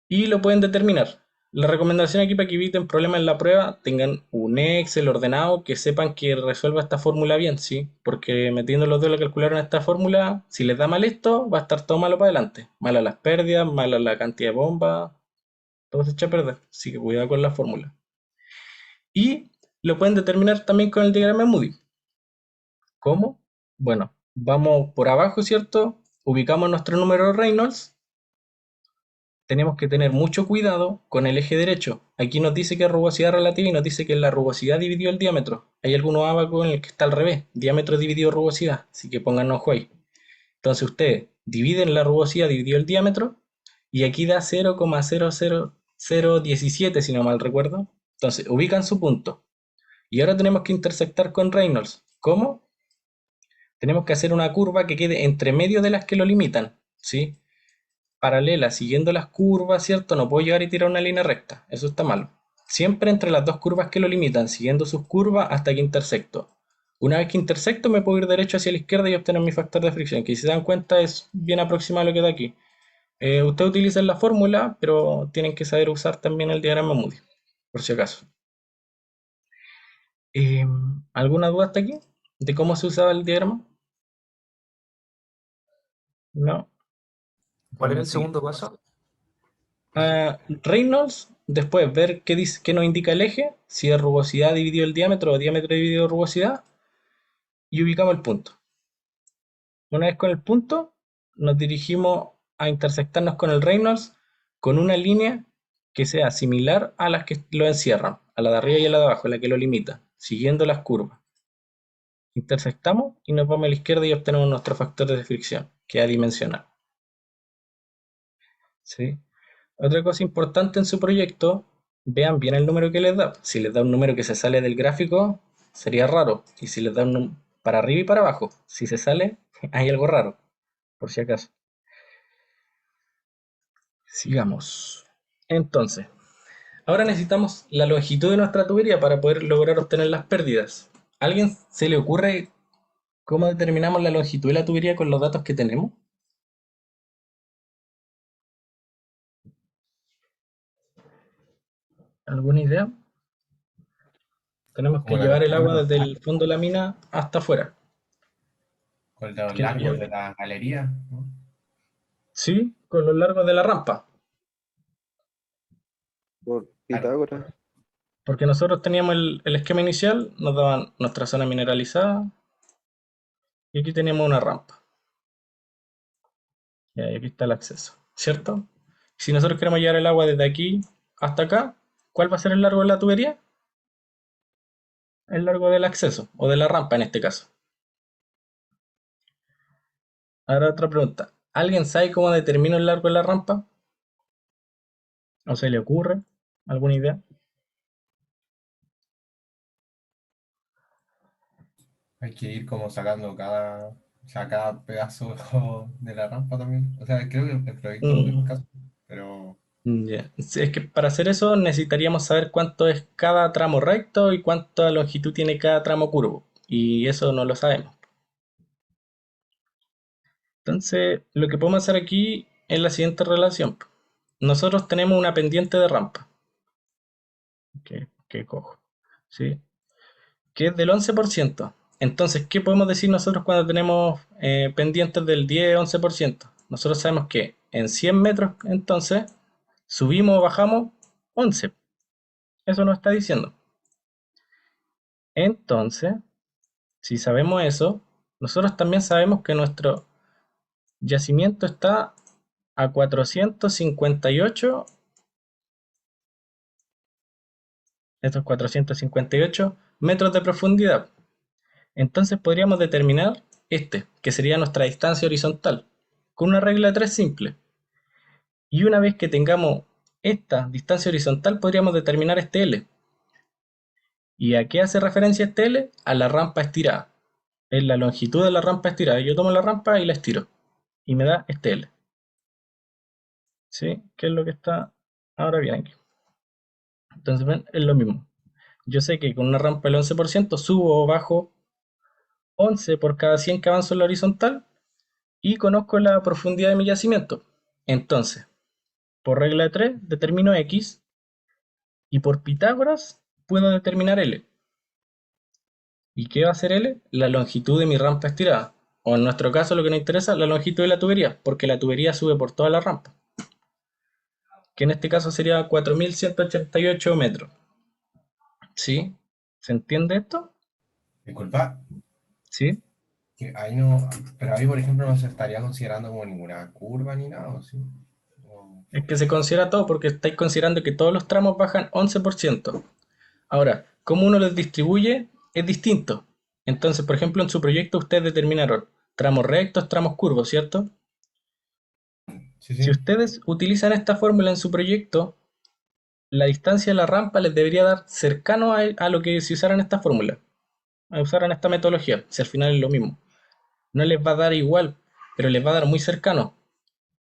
Y lo pueden determinar. La recomendación aquí para que eviten problemas en la prueba, tengan un Excel ordenado, que sepan que resuelva esta fórmula bien, ¿sí? Porque metiendo los dedos a calcular en esta fórmula, si les da mal esto, va a estar todo malo para adelante. Malas las pérdidas, mala la cantidad de bombas, todo se echa a perder. Así que cuidado con la fórmula. Y lo pueden determinar también con el diagrama de Moody. ¿Cómo? Bueno, vamos por abajo, ¿cierto? Ubicamos nuestro número de Reynolds tenemos que tener mucho cuidado con el eje derecho. Aquí nos dice que es rugosidad relativa y nos dice que la rugosidad dividió el diámetro. Hay algunos ábacos en el que está al revés, diámetro dividido rugosidad, así que pongan ojo ahí. Entonces ustedes dividen la rugosidad dividido el diámetro y aquí da 0,00017 si no mal recuerdo. Entonces ubican su punto. Y ahora tenemos que intersectar con Reynolds. ¿Cómo? Tenemos que hacer una curva que quede entre medio de las que lo limitan, ¿sí? Paralela, siguiendo las curvas, ¿cierto? No puedo llegar y tirar una línea recta, eso está mal. Siempre entre las dos curvas que lo limitan, siguiendo sus curvas hasta que intersecto. Una vez que intersecto me puedo ir derecho hacia la izquierda y obtener mi factor de fricción, que si se dan cuenta es bien aproximado a lo que da aquí. Ustedes utilizan la fórmula, pero tienen que saber usar también el diagrama Moody, por si acaso. ¿Alguna duda hasta aquí? ¿De cómo se usaba el diagrama? No. ¿Cuál era el Sí. segundo paso? Reynolds, después ver qué dice, qué nos indica el eje, si es rugosidad dividido el diámetro o diámetro dividido rugosidad, y ubicamos el punto. Una vez con el punto, nos dirigimos a intersectarnos con el Reynolds con una línea que sea similar a las que lo encierran, a la de arriba y a la de abajo, la que lo limita, siguiendo las curvas. Intersectamos y nos vamos a la izquierda y obtenemos nuestro factor de fricción, que es adimensional. ¿Sí? Otra cosa importante en su proyecto, vean bien el número que les da. Si les da un número que se sale del gráfico, sería raro. Y si les da un para arriba y para abajo, si se sale, hay algo raro, por si acaso. Sigamos. Entonces, ahora necesitamos la longitud de nuestra tubería para poder lograr obtener las pérdidas. ¿A alguien se le ocurre cómo determinamos la longitud de la tubería con los datos que tenemos? ¿Alguna idea? Tenemos que Como la llevar el agua captura, desde el fondo de la mina hasta afuera. con los ¿Quién se largos acuerda? de la galería, ¿no? Sí, con los largos de la rampa. Por Claro. Pitágoras. Porque nosotros teníamos el esquema inicial, nos daban nuestra zona mineralizada y aquí teníamos una rampa. Y aquí está el acceso, ¿cierto? Si nosotros queremos llevar el agua desde aquí hasta acá, ¿cuál va a ser el largo de la tubería? El largo del acceso, o de la rampa en este caso. Ahora otra pregunta. ¿Alguien sabe cómo determino el largo de la rampa? ¿O se le ocurre alguna idea? Hay que ir como sacando cada pedazo de la rampa también. O sea, creo que el proyecto es muy Mm, escaso, pero ya. Sí, es que para hacer eso necesitaríamos saber cuánto es cada tramo recto y cuánta longitud tiene cada tramo curvo. Y eso no lo sabemos. Entonces, lo que podemos hacer aquí es la siguiente relación. Nosotros tenemos una pendiente de rampa. Que cojo. ¿Sí? Que es del 11%. Entonces, ¿qué podemos decir nosotros cuando tenemos pendientes del 10-11%? Nosotros sabemos que en 100 metros, entonces, subimos o bajamos 11. Eso nos está diciendo. Entonces, si sabemos eso, nosotros también sabemos que nuestro yacimiento está a 458, estos 458 metros de profundidad. Entonces podríamos determinar que sería nuestra distancia horizontal, con una regla de 3 simple. Y una vez que tengamos esta distancia horizontal, podríamos determinar este L. ¿Y a qué hace referencia este L? A la rampa estirada. Es la longitud de la rampa estirada. Yo tomo la rampa y la estiro. Y me da este L. ¿Sí? ¿Qué es lo que está ahora bien aquí? Entonces, ven, es lo mismo. Yo sé que con una rampa del 11% subo o bajo 11 por cada 100 que avanzo en la horizontal y conozco la profundidad de mi yacimiento. Entonces, por regla de 3, determino X y por Pitágoras puedo determinar L. ¿Y qué va a ser L? La longitud de mi rampa estirada. O en nuestro caso lo que nos interesa, la longitud de la tubería, porque la tubería sube por toda la rampa. Que en este caso sería 4188 metros. ¿Sí? ¿Se entiende esto? disculpa, ¿Sí? que ahí no, pero ahí por ejemplo no se estaría considerando como ninguna curva ni nada, ¿o sí? O- Es que se considera todo porque estáis considerando que todos los tramos bajan 11%. Ahora, cómo uno los distribuye es distinto. Entonces, por ejemplo, en su proyecto ustedes determinaron tramos rectos, tramos curvos, ¿cierto? Sí, Si sí. ustedes utilizan esta fórmula en su proyecto, la distancia de la rampa les debería dar cercano a lo que si usaran esta fórmula, a usaran esta metodología, si al final es lo mismo. No les va a dar igual, pero les va a dar muy cercano.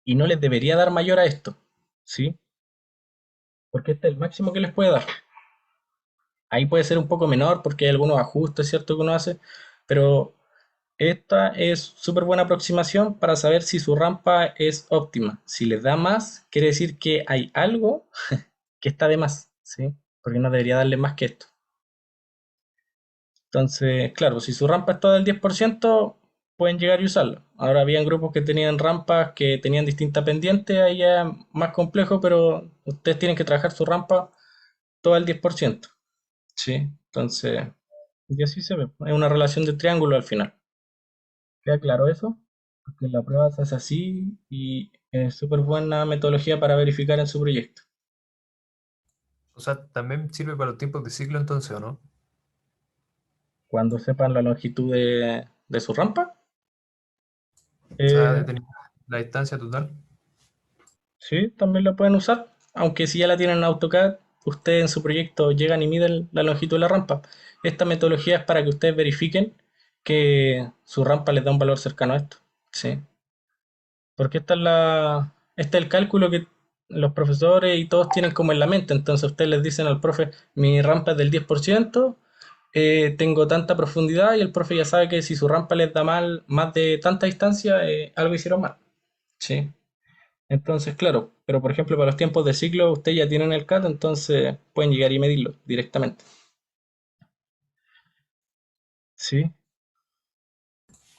Y no les debería dar mayor a esto, ¿sí? Porque este es el máximo que les puede dar. Ahí puede ser un poco menor porque hay algunos ajustes, ¿cierto? Que uno hace, pero esta es súper buena aproximación para saber si su rampa es óptima. Si les da más, quiere decir que hay algo que está de más, ¿sí? Porque no debería darle más que esto. Entonces, claro, si su rampa es toda del 10%, pueden llegar y usarlo. Ahora habían grupos que tenían rampas que tenían distintas pendientes, ahí ya es más complejo, pero ustedes tienen que trabajar su rampa todo al 10%. ¿Sí? Entonces, y así se ve. Es una relación de triángulo al final. ¿Queda claro eso? Porque la prueba se hace así y es súper buena metodología para verificar en su proyecto. O sea, también sirve para los tiempos de ciclo entonces, ¿o no? Cuando sepan la longitud de su rampa, O sea, eh, determinar la distancia total. sí, también la pueden usar. Aunque si ya la tienen en AutoCAD, ustedes en su proyecto llegan y miden la longitud de la rampa. Esta metodología es para que ustedes verifiquen que su rampa les da un valor cercano a esto. ¿Sí? Porque este es el cálculo que los profesores y todos tienen como en la mente. Entonces ustedes les dicen al profe, mi rampa es del 10%, tengo tanta profundidad y el profe ya sabe que si su rampa les da mal, más de tanta distancia, algo hicieron mal. ¿Sí? Entonces, claro, pero por ejemplo para los tiempos de ciclo ustedes ya tienen el CAT, entonces pueden llegar y medirlo directamente. ¿Sí?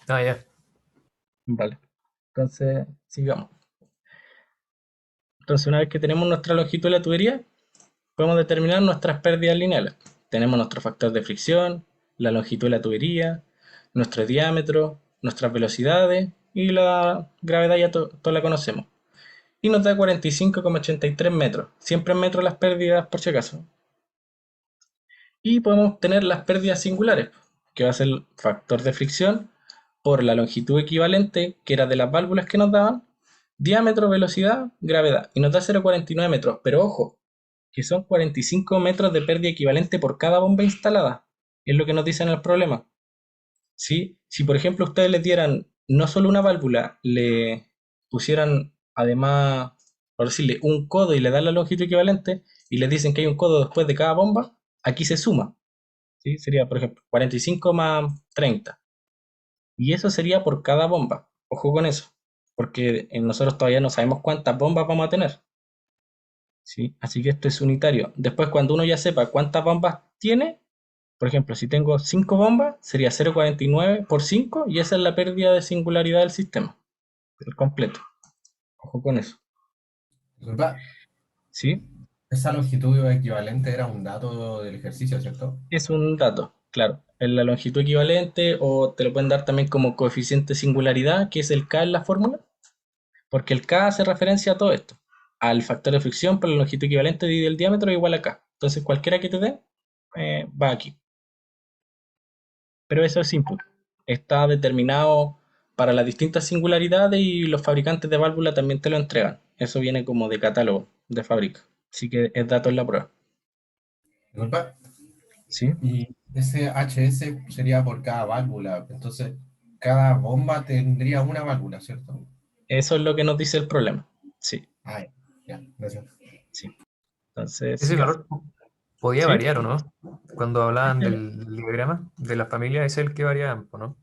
Ah, ya. Vale. Entonces, sigamos. Entonces, una vez que tenemos nuestra longitud de la tubería, podemos determinar nuestras pérdidas lineales. Tenemos nuestro factor de fricción, la longitud de la tubería, nuestro diámetro, nuestras velocidades y la gravedad ya todos la conocemos. Y nos da 45,83 metros. Siempre en metros las pérdidas por si acaso. Y podemos tener las pérdidas singulares, que va a ser el factor de fricción por la longitud equivalente, que era de las válvulas que nos daban, diámetro, velocidad, gravedad. Y nos da 0,49 metros. Pero ojo, que son 45 metros de pérdida equivalente por cada bomba instalada. Es lo que nos dicen en el problema. ¿Sí? Si por ejemplo ustedes les dieran no solo una válvula, le pusieran además, por decirle, un codo y le dan la longitud equivalente y les dicen que hay un codo después de cada bomba, aquí se suma. ¿Sí? Sería, por ejemplo, 45 más 30. Y eso sería por cada bomba. Ojo con eso, porque nosotros todavía no sabemos cuántas bombas vamos a tener. ¿Sí? Así que esto es unitario. Después, cuando uno ya sepa cuántas bombas tiene, por ejemplo, si tengo 5 bombas, sería 0,49 por 5 y esa es la pérdida de singularidad del sistema, el completo. Ojo con eso. Disculpa, ¿Sí? esa longitud equivalente era un dato del ejercicio, ¿cierto? Es un dato, claro. Es la longitud equivalente o te lo pueden dar también como coeficiente de singularidad, que es el K en la fórmula, porque el K hace referencia a todo esto, al factor de fricción por la longitud equivalente dividido el diámetro igual a K. Entonces cualquiera que te dé, va aquí. Pero eso es simple. Está determinado para las distintas singularidades y los fabricantes de válvula también te lo entregan. Eso viene como de catálogo de fábrica. Así que es dato en la prueba. Disculpa, ¿Sí? y ese HS sería por cada válvula, entonces cada bomba tendría una válvula, ¿cierto? Eso es lo que nos dice el problema. Sí, Ah, ya, gracias. sí. Entonces, Ese sigamos. valor podía ¿Sí? variar, ¿o no? Cuando hablaban Este, del diagrama de la familia, es el que variaba, ¿o no?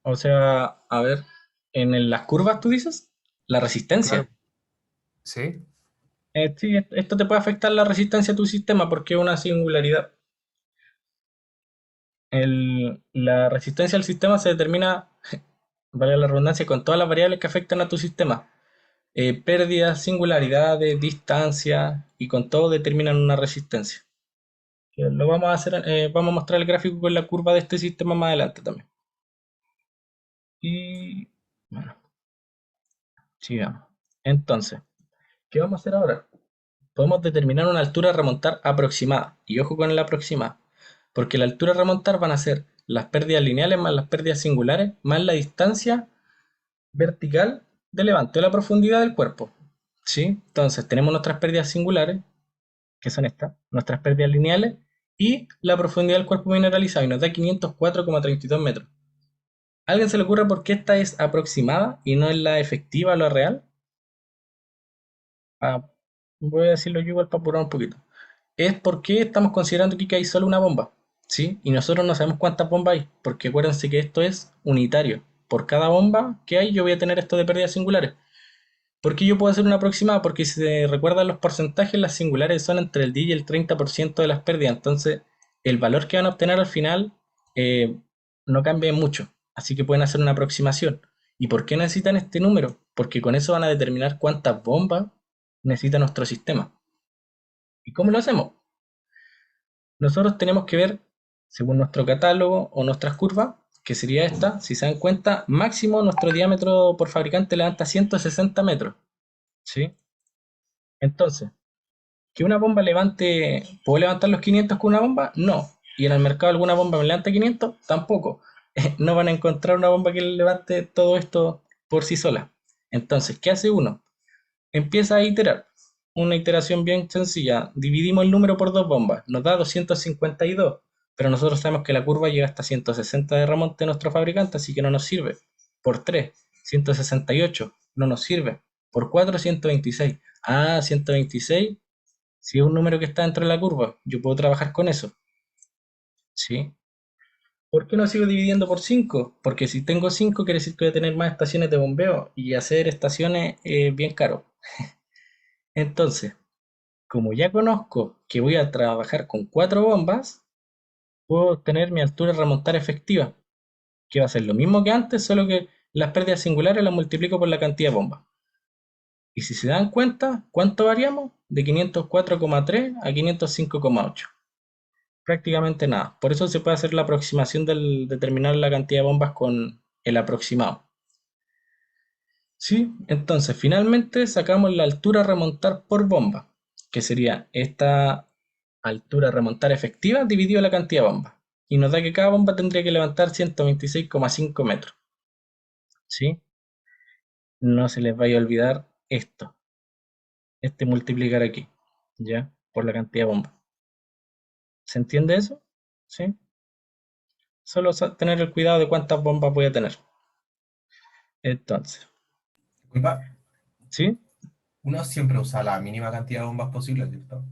o sea, a ver, en las curvas tú dices, la Claro. resistencia. Sí. Sí, esto te puede afectar la resistencia a tu sistema porque es una singularidad. La resistencia al sistema se determina, vale la redundancia, con todas las variables que afectan a tu sistema. Pérdidas, singularidades, distancia y con todo determinan una resistencia. Que lo vamos a hacer, vamos a mostrar el gráfico con la curva de este sistema más adelante también. Y bueno, sigamos. Entonces, ¿qué vamos a hacer ahora? Podemos determinar una altura a remontar aproximada. Y ojo con el aproximada. Porque la altura a remontar van a ser las pérdidas lineales más las pérdidas singulares más la distancia vertical de levante o la profundidad del cuerpo. ¿Sí? Entonces tenemos nuestras pérdidas singulares, que son estas, nuestras pérdidas lineales, y la profundidad del cuerpo mineralizado, y nos da 504,32 metros. ¿A alguien se le ocurre por qué esta es aproximada y no es la efectiva o la real? Ah, voy a decirlo yo igual para apurar un poquito. Es porque estamos considerando aquí que hay solo una bomba, ¿sí? Y nosotros no sabemos cuántas bombas hay, porque acuérdense que esto es unitario. Por cada bomba que hay, yo voy a tener esto de pérdidas singulares. ¿Por qué yo puedo hacer una aproximada? Porque si se recuerdan los porcentajes, las singulares son entre el 10 y el 30% de las pérdidas. Entonces, el valor que van a obtener al final eh, no cambia mucho. Así que pueden hacer una aproximación. ¿Y por qué necesitan este número? Porque con eso van a determinar cuántas bombas necesita nuestro sistema. ¿Y cómo lo hacemos? Nosotros tenemos que ver, según nuestro catálogo o nuestras curvas, que sería esta, si se dan cuenta, máximo nuestro diámetro por fabricante levanta 160 metros. ¿Sí? Entonces, ¿que una bomba levante, ¿puedo levantar los 500 con una bomba? No. ¿Y en el mercado alguna bomba me levanta 500? Tampoco. No van a encontrar una bomba que levante todo esto por sí sola. Entonces, ¿qué hace uno? Empieza a iterar. Una iteración bien sencilla. Dividimos el número por dos bombas. Nos da 252. Pero nosotros sabemos que la curva llega hasta 160 de remonte de nuestro fabricante, así que no nos sirve. Por 3, 168. No nos sirve. Por 4, 126. Ah, 126. Si es un número que está dentro de la curva, yo puedo trabajar con eso. ¿Sí? ¿Por qué no sigo dividiendo por 5? Porque si tengo 5 quiere decir que voy a tener más estaciones de bombeo y hacer estaciones es bien caro. Entonces, como ya conozco que voy a trabajar con 4 bombas, puedo obtener mi altura remontar efectiva, que va a ser lo mismo que antes, solo que las pérdidas singulares las multiplico por la cantidad de bombas. Y si se dan cuenta, ¿cuánto variamos? De 504,3 a 505,8. Prácticamente nada. Por eso se puede hacer la aproximación del determinar la cantidad de bombas con el aproximado. ¿Sí? Entonces, finalmente sacamos la altura a remontar por bomba, que sería esta altura a remontar efectiva dividido la cantidad de bombas. Y nos da que cada bomba tendría que levantar 126,5 metros. ¿Sí? No se les vaya a olvidar esto. Este multiplicar aquí, ¿ya? Por la cantidad de bombas. ¿Se entiende eso? ¿Sí? Solo tener el cuidado de cuántas bombas voy a tener. Entonces, Disculpa, ¿sí? uno siempre usa la mínima cantidad de bombas posible, ¿cierto?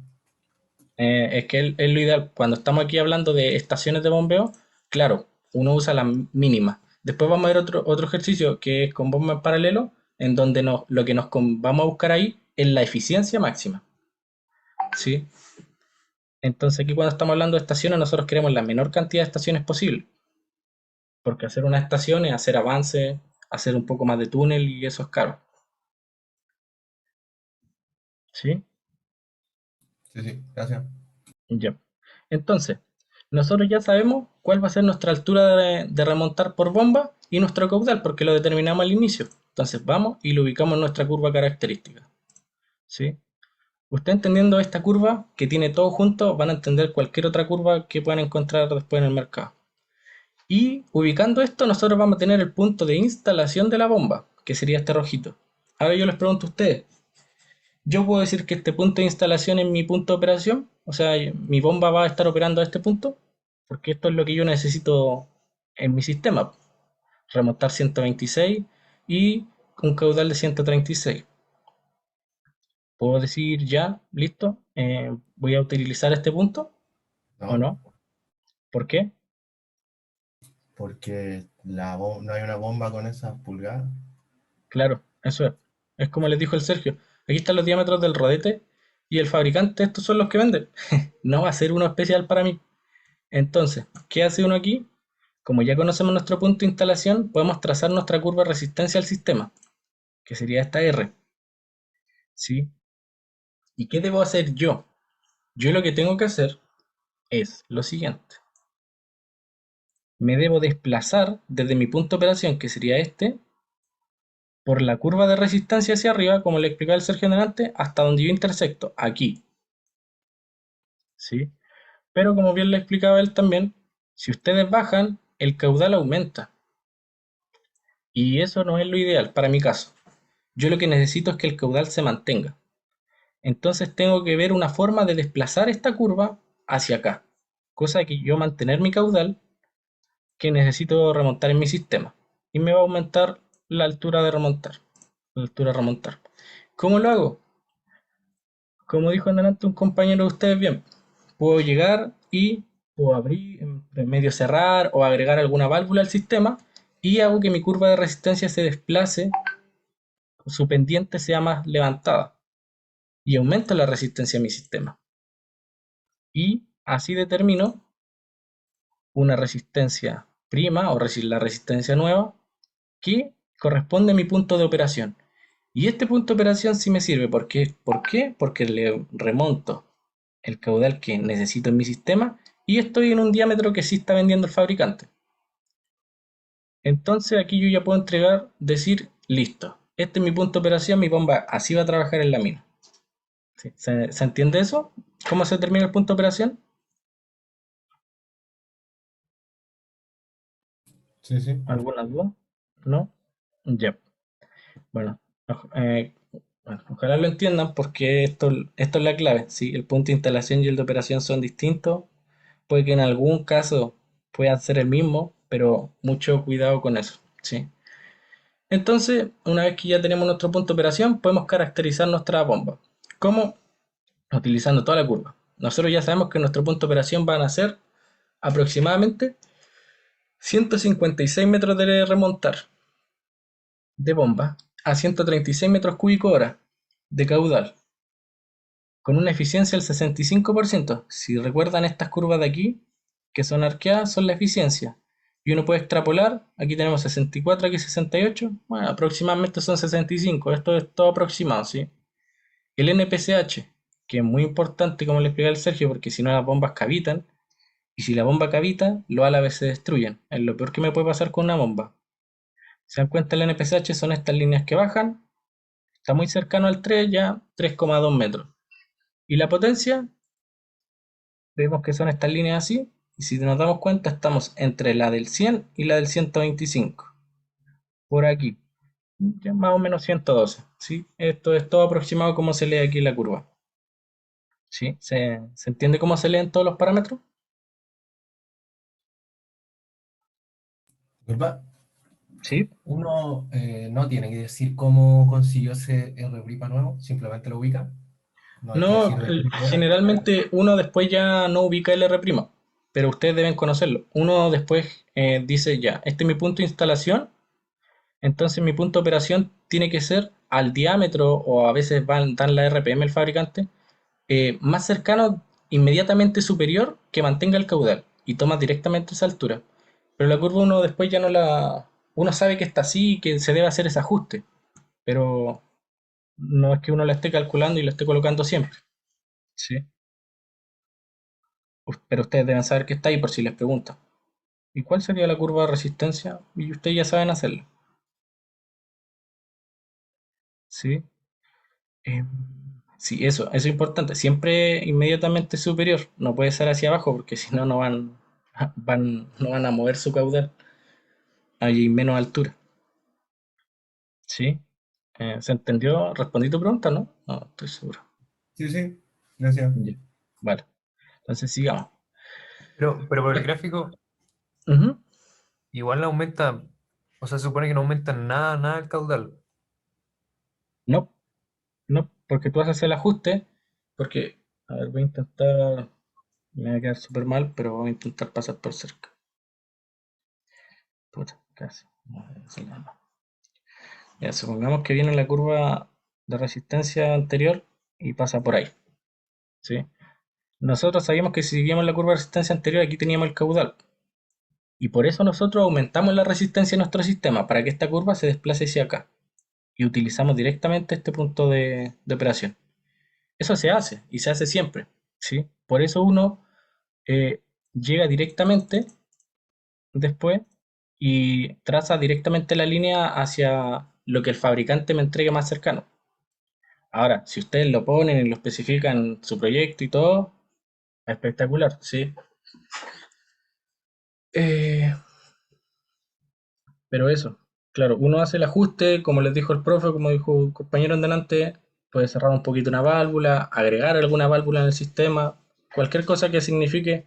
Es que es lo ideal. Cuando estamos aquí hablando de estaciones de bombeo, claro, uno usa la mínima. Después vamos a ver otro ejercicio que es con bomba en paralelo, en donde lo que vamos a buscar ahí es la eficiencia máxima. ¿Sí? Entonces aquí cuando estamos hablando de estaciones, nosotros queremos la menor cantidad de estaciones posible. Porque hacer una estación es hacer avance, hacer un poco más de túnel y eso es caro. ¿Sí? Sí, sí, gracias. Ya. Entonces, nosotros ya sabemos cuál va a ser nuestra altura de remontar por bomba y nuestro caudal, porque lo determinamos al inicio. Entonces vamos y lo ubicamos en nuestra curva característica. ¿Sí? Usted entendiendo esta curva que tiene todo junto, van a entender cualquier otra curva que puedan encontrar después en el mercado. Y ubicando esto, nosotros vamos a tener el punto de instalación de la bomba, que sería este rojito. Ahora yo les pregunto a ustedes, yo puedo decir que este punto de instalación es mi punto de operación, o sea, mi bomba va a estar operando a este punto, porque esto es lo que yo necesito en mi sistema, remontar 126 y un caudal de 136. Puedo decir ya, listo, voy a utilizar este punto o No, no. ¿Por qué? porque no hay una bomba con esas pulgadas. Claro, eso es. Es como les dijo el Sergio. Aquí están los diámetros del rodete y el fabricante, estos son los que venden. No va a ser uno especial para mí. Entonces, ¿qué hace uno aquí? Como ya conocemos nuestro punto de instalación, podemos trazar nuestra curva de resistencia al sistema, que sería esta R. ¿Sí? ¿Y qué debo hacer yo? Yo lo que tengo que hacer es lo siguiente. Me debo desplazar desde mi punto de operación, que sería este, por la curva de resistencia hacia arriba, como le explicaba el Sergio delante, hasta donde yo intersecto, aquí. ¿Sí? Pero como bien le explicaba él también, si ustedes bajan, el caudal aumenta. Y eso no es lo ideal para mi caso. Yo lo que necesito es que el caudal se mantenga. Entonces tengo que ver una forma de desplazar esta curva hacia acá. Cosa que yo mantener mi caudal que necesito remontar en mi sistema. Y me va a aumentar la altura de remontar. La altura de remontar. ¿Cómo lo hago? Como dijo antes un compañero de ustedes bien, puedo llegar y puedo abrir, en medio cerrar o agregar alguna válvula al sistema y hago que mi curva de resistencia se desplace, su pendiente sea más levantada y aumenta la resistencia a mi sistema. Y así determino una resistencia prima o la resistencia nueva que corresponde a mi punto de operación. Y este punto de operación sí me sirve. ¿Por qué? Porque le remonto el caudal que necesito en mi sistema y estoy en un diámetro que sí está vendiendo el fabricante. Entonces aquí yo ya puedo entregar, decir, listo, este es mi punto de operación, mi bomba así va a trabajar en la mina. ¿Sí? ¿Se entiende eso? ¿Cómo se determina el punto de operación? Sí, sí. ¿Alguna duda? ¿No? Ya. Bueno, bueno, ojalá lo entiendan porque esto es la clave. ¿Sí? El punto de instalación y el de operación son distintos. Puede que en algún caso puedan ser el mismo, pero mucho cuidado con eso. ¿Sí? Entonces, una vez que ya tenemos nuestro punto de operación, podemos caracterizar nuestra bomba. ¿Cómo? Utilizando toda la curva. Nosotros ya sabemos que nuestro punto de operación van a ser aproximadamente 156 metros de remontar de bomba a 136 metros cúbicos hora de caudal, con una eficiencia del 65%. Si recuerdan estas curvas de aquí, que son arqueadas, son la eficiencia. Y uno puede extrapolar, aquí tenemos 64, aquí 68, bueno, aproximadamente son 65, esto es todo aproximado, ¿sí? El NPCH, que es muy importante como le explica el Sergio, porque si no las bombas cavitan, y si la bomba cavita, los álabes se destruyen. Es lo peor que me puede pasar con una bomba. ¿Se dan cuenta? El NPCH son estas líneas que bajan, está muy cercano al 3, ya 3,2 metros. Y la potencia, vemos que son estas líneas así, y si nos damos cuenta estamos entre la del 100 y la del 125. Por aquí, ya más o menos 112. ¿Sí? Esto es todo aproximado como se lee aquí en la curva. ¿Sí? ¿Se entiende cómo se leen todos los parámetros? ¿Verdad? Sí. Uno no tiene que decir cómo consiguió ese RPRIPA nuevo, simplemente lo ubica. No hay que No, decir de qué era. generalmente uno después ya no ubica el R', pero ustedes deben conocerlo. Uno después dice ya, este es mi punto de instalación, entonces mi punto de operación tiene que ser al diámetro, o a veces dan la RPM el fabricante, más cercano, inmediatamente superior, que mantenga el caudal y toma directamente esa altura. Pero la curva uno después ya no la... Uno sabe que está así y que se debe hacer ese ajuste, pero no es que uno la esté calculando y la esté colocando siempre. Sí. Pero ustedes deben saber que está ahí por si les preguntan. ¿Y cuál sería la curva de resistencia? Y ustedes ya saben hacerlo. ¿Sí? Em, sí, eso es importante. Siempre inmediatamente superior. No puede ser hacia abajo porque si no, no van a mover su caudal. Hay menos altura. ¿Sí? ¿Se entendió? ¿Respondí tu pregunta, no? No, estoy seguro. Sí, sí, gracias. Ya. Vale. Entonces sigamos. Pero por el gráfico, Ujú. igual aumenta, o sea, se supone que no aumenta nada el caudal. No, no, porque tú haces el ajuste. Porque, a ver, voy a intentar. Me va a quedar súper mal, pero voy a intentar pasar por cerca. Puta, casi. Ya, supongamos que viene la curva de resistencia anterior y pasa por ahí. ¿Sí? Nosotros sabíamos que si seguíamos la curva de resistencia anterior, aquí teníamos el caudal. Y por eso nosotros aumentamos la resistencia de nuestro sistema, para que esta curva se desplace hacia acá. Y utilizamos directamente este punto de operación. Eso se hace, y se hace siempre. ¿Sí? Por eso uno eh, llega directamente después y traza directamente la línea hacia lo que el fabricante me entregue más cercano. Ahora, si ustedes lo ponen y lo especifican en su proyecto y todo, espectacular, ¿sí? Eh, pero eso, claro, uno hace el ajuste, como les dijo el profe, como dijo un compañero en delante, puede cerrar un poquito una válvula, agregar alguna válvula en el sistema, cualquier cosa que signifique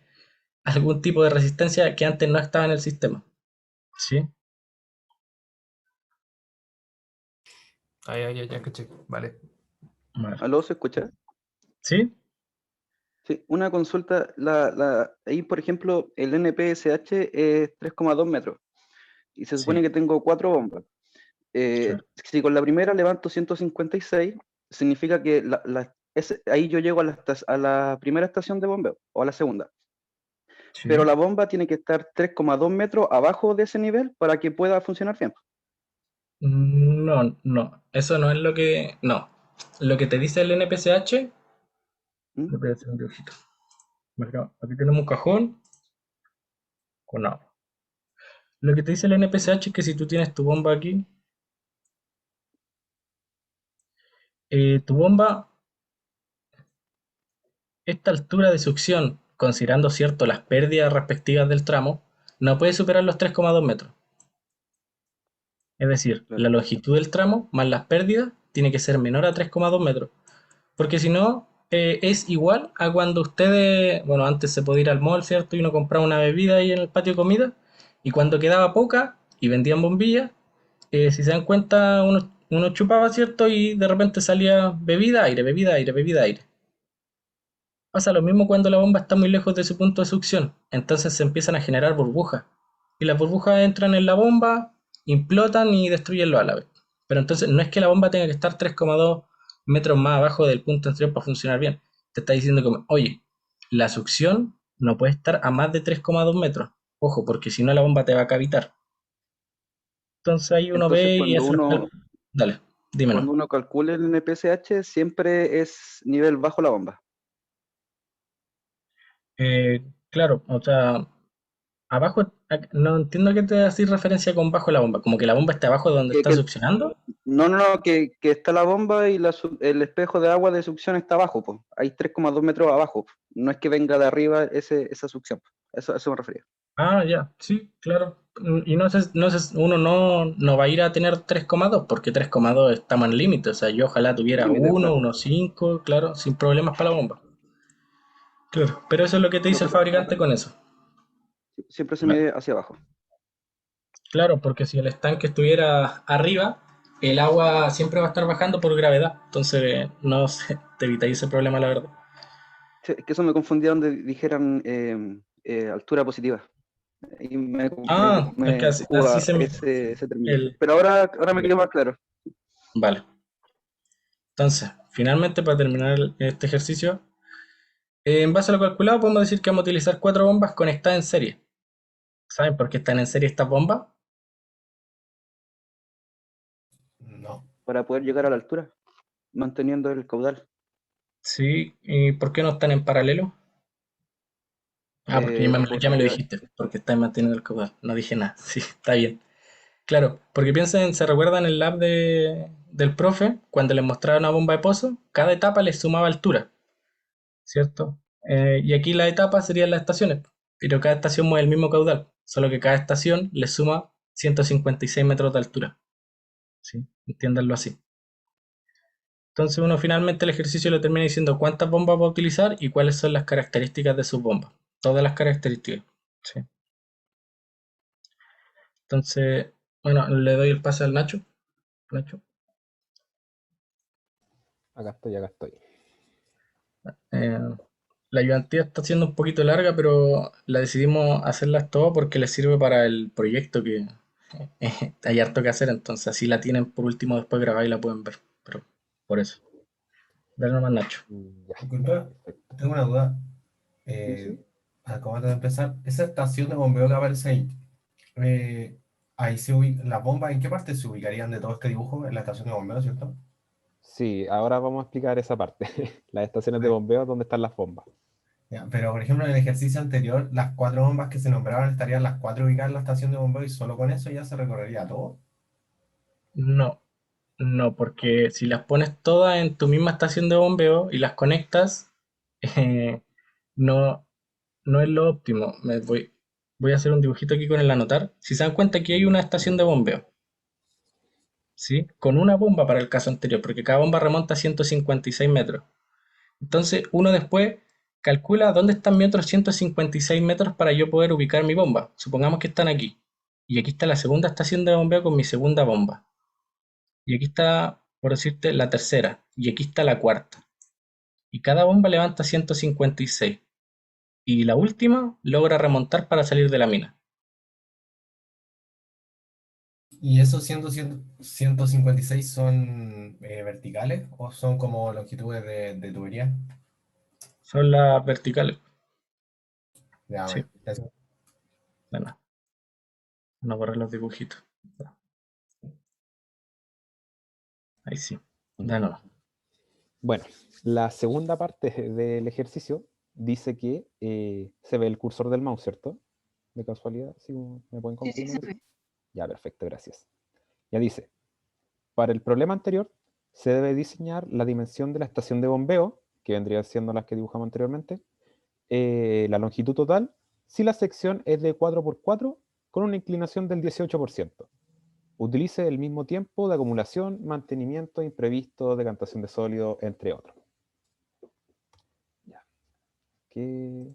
algún tipo de resistencia que antes no estaba en el sistema, ¿sí? Ya caché. Vale. Vale. ¿Aló, se escucha? ¿Sí? Sí, una consulta, ahí por ejemplo el NPSH es 3,2 metros y se supone Sí, que tengo 4 bombas. claro. Si con la primera levanto 156, significa que ahí yo llego a la primera estación de bombeo o a la segunda, Sí. pero la bomba tiene que estar 3,2 metros abajo de ese nivel para que pueda funcionar bien. No, no, eso no es lo que... No, lo que te dice el NPCH, ¿Mm? le voy a hacer un dibujito. Mira, aquí tenemos un cajón con agua. Lo que te dice el NPCH es que si tú tienes tu bomba aquí, tu bomba, esta altura de succión, considerando cierto las pérdidas respectivas del tramo, no puede superar los 3,2 metros. Es decir, la Claro. longitud del tramo más las pérdidas tiene que ser menor a 3,2 metros. Porque si no, es igual a cuando ustedes, bueno, antes se podía ir al mall, ¿cierto? Y uno compraba una bebida ahí en el patio de comida, y cuando quedaba poca y vendían bombillas, si se dan cuenta, uno chupaba, ¿cierto? Y de repente salía bebida, aire, bebida, aire, bebida, aire. Pasa lo mismo cuando la bomba está muy lejos de su punto de succión, entonces se empiezan a generar burbujas. Y las burbujas entran en la bomba, implotan y destruyen los álabes. Pero entonces no es que la bomba tenga que estar 3,2 metros más abajo del punto anterior para funcionar bien. Te está diciendo como, oye, la succión no puede estar a más de 3,2 metros. Ojo, porque si no la bomba te va a cavitar. Entonces ahí uno Entonces ve y hace los cálculos. Dale, dímelo. cuando uno calcula el NPSH, siempre es nivel bajo la bomba. Claro, o sea, abajo, no entiendo a qué te haces referencia con bajo la bomba, como que la bomba está abajo de donde Que, está que- succionando. no, que está la bomba y el espejo de agua de succión está abajo, pues. Hay 3,2 metros abajo. No es que venga de arriba esa succión. Eso me refería. Ah, ya, sí, claro. Y uno no va a ir a tener 3,2 porque 3,2 estamos en límite. O sea, yo ojalá tuviera Límite, uno, claro. 1,5, claro, sin problemas para la bomba. Claro, pero eso es lo que te No, dice el pero fabricante con eso. siempre se Vale. mide hacia abajo. Claro, porque si el estanque estuviera arriba, el agua siempre va a estar bajando por gravedad. Entonces, no sé, te evitáis ese problema, la verdad. Sí, es que eso me confundía donde dijeran altura positiva. Y Ah, es que me así jugaba se me... ese término. El, Pero ahora me quedó más claro. vale. Entonces, finalmente, para terminar este ejercicio, en base a lo calculado, podemos decir que vamos a utilizar 4 bombas conectadas en serie. ¿Saben por qué están en serie estas bombas? No. Para poder llegar a la altura, manteniendo el caudal. Sí, ¿y por qué no están en paralelo? Ah, porque ya me lo Porque dijiste, porque están manteniendo el caudal. No dije nada. Sí, está bien. Claro, porque piensen, se recuerdan el lab del profe, cuando les mostraba una bomba de pozo, cada etapa les sumaba altura, ¿cierto? Y aquí las etapas serían las estaciones, pero cada estación mueve el mismo caudal, solo que cada estación le suma 156 metros de altura, ¿sí? Entiéndanlo así. Entonces uno finalmente el ejercicio lo termina diciendo cuántas bombas va a utilizar y cuáles son las características de sus bombas. Todas las características, ¿sí? Entonces, bueno, le doy el pase al Nacho. Nacho. Acá estoy. Eh, la ayudantía está siendo un poquito larga, pero la decidimos hacerlas todas porque les sirve para el proyecto que hay harto que hacer, entonces así la tienen por último después grabada y la pueden ver. Pero por eso. Dale nomás, Nacho. Ya, Disculpa, perfecto. tengo una duda. sí, sí. Acabamos de empezar. Esa estación de bombeo que aparece ahí, ahí se ubica, las bombas, ¿en qué parte se ubicarían de todo este dibujo? En la estación de bombeo, ¿cierto? Sí, ahora vamos a explicar esa parte. Las estaciones de Ok. bombeo, ¿dónde están las bombas? Ya, pero, por ejemplo, en el ejercicio anterior, las 4 bombas que se nombraban estarían las 4 ubicadas en la estación de bombeo y solo con eso ya se recorrería todo. No. No, porque si las pones todas en tu misma estación de bombeo y las conectas, eh, no, no es lo óptimo. Voy a hacer un dibujito aquí con el anotar. Si se dan cuenta, aquí hay una estación de bombeo, ¿sí? Con una bomba para el caso anterior, porque cada bomba remonta a 156 metros. Entonces, uno después calcula dónde están mis otros 156 metros para yo poder ubicar mi bomba. Supongamos que están aquí. Y aquí está la segunda estación de bombeo con mi segunda bomba. Y aquí está, por decirte, la tercera. Y aquí está la cuarta. Y cada bomba levanta 156. Y la última logra remontar para salir de la mina. ¿Y esos 156 son verticales o son como longitudes de tubería? Son las verticales. Ya, Sí, bueno, eso. bueno, no borrar los dibujitos. Ahí sí. De nuevo. Bueno, la segunda parte del ejercicio dice que se ve el cursor del mouse, ¿cierto? De casualidad, si me pueden Sí, sí, confirmar. se ve. Ya, perfecto, gracias. Ya dice, para el problema anterior, se debe diseñar la dimensión de la estación de bombeo, que vendría siendo las que dibujamos anteriormente, la longitud total, si la sección es de 4×4, con una inclinación del 18%. Utilice el mismo tiempo de acumulación, mantenimiento, imprevisto, decantación de sólido, entre otros. Ya. Que...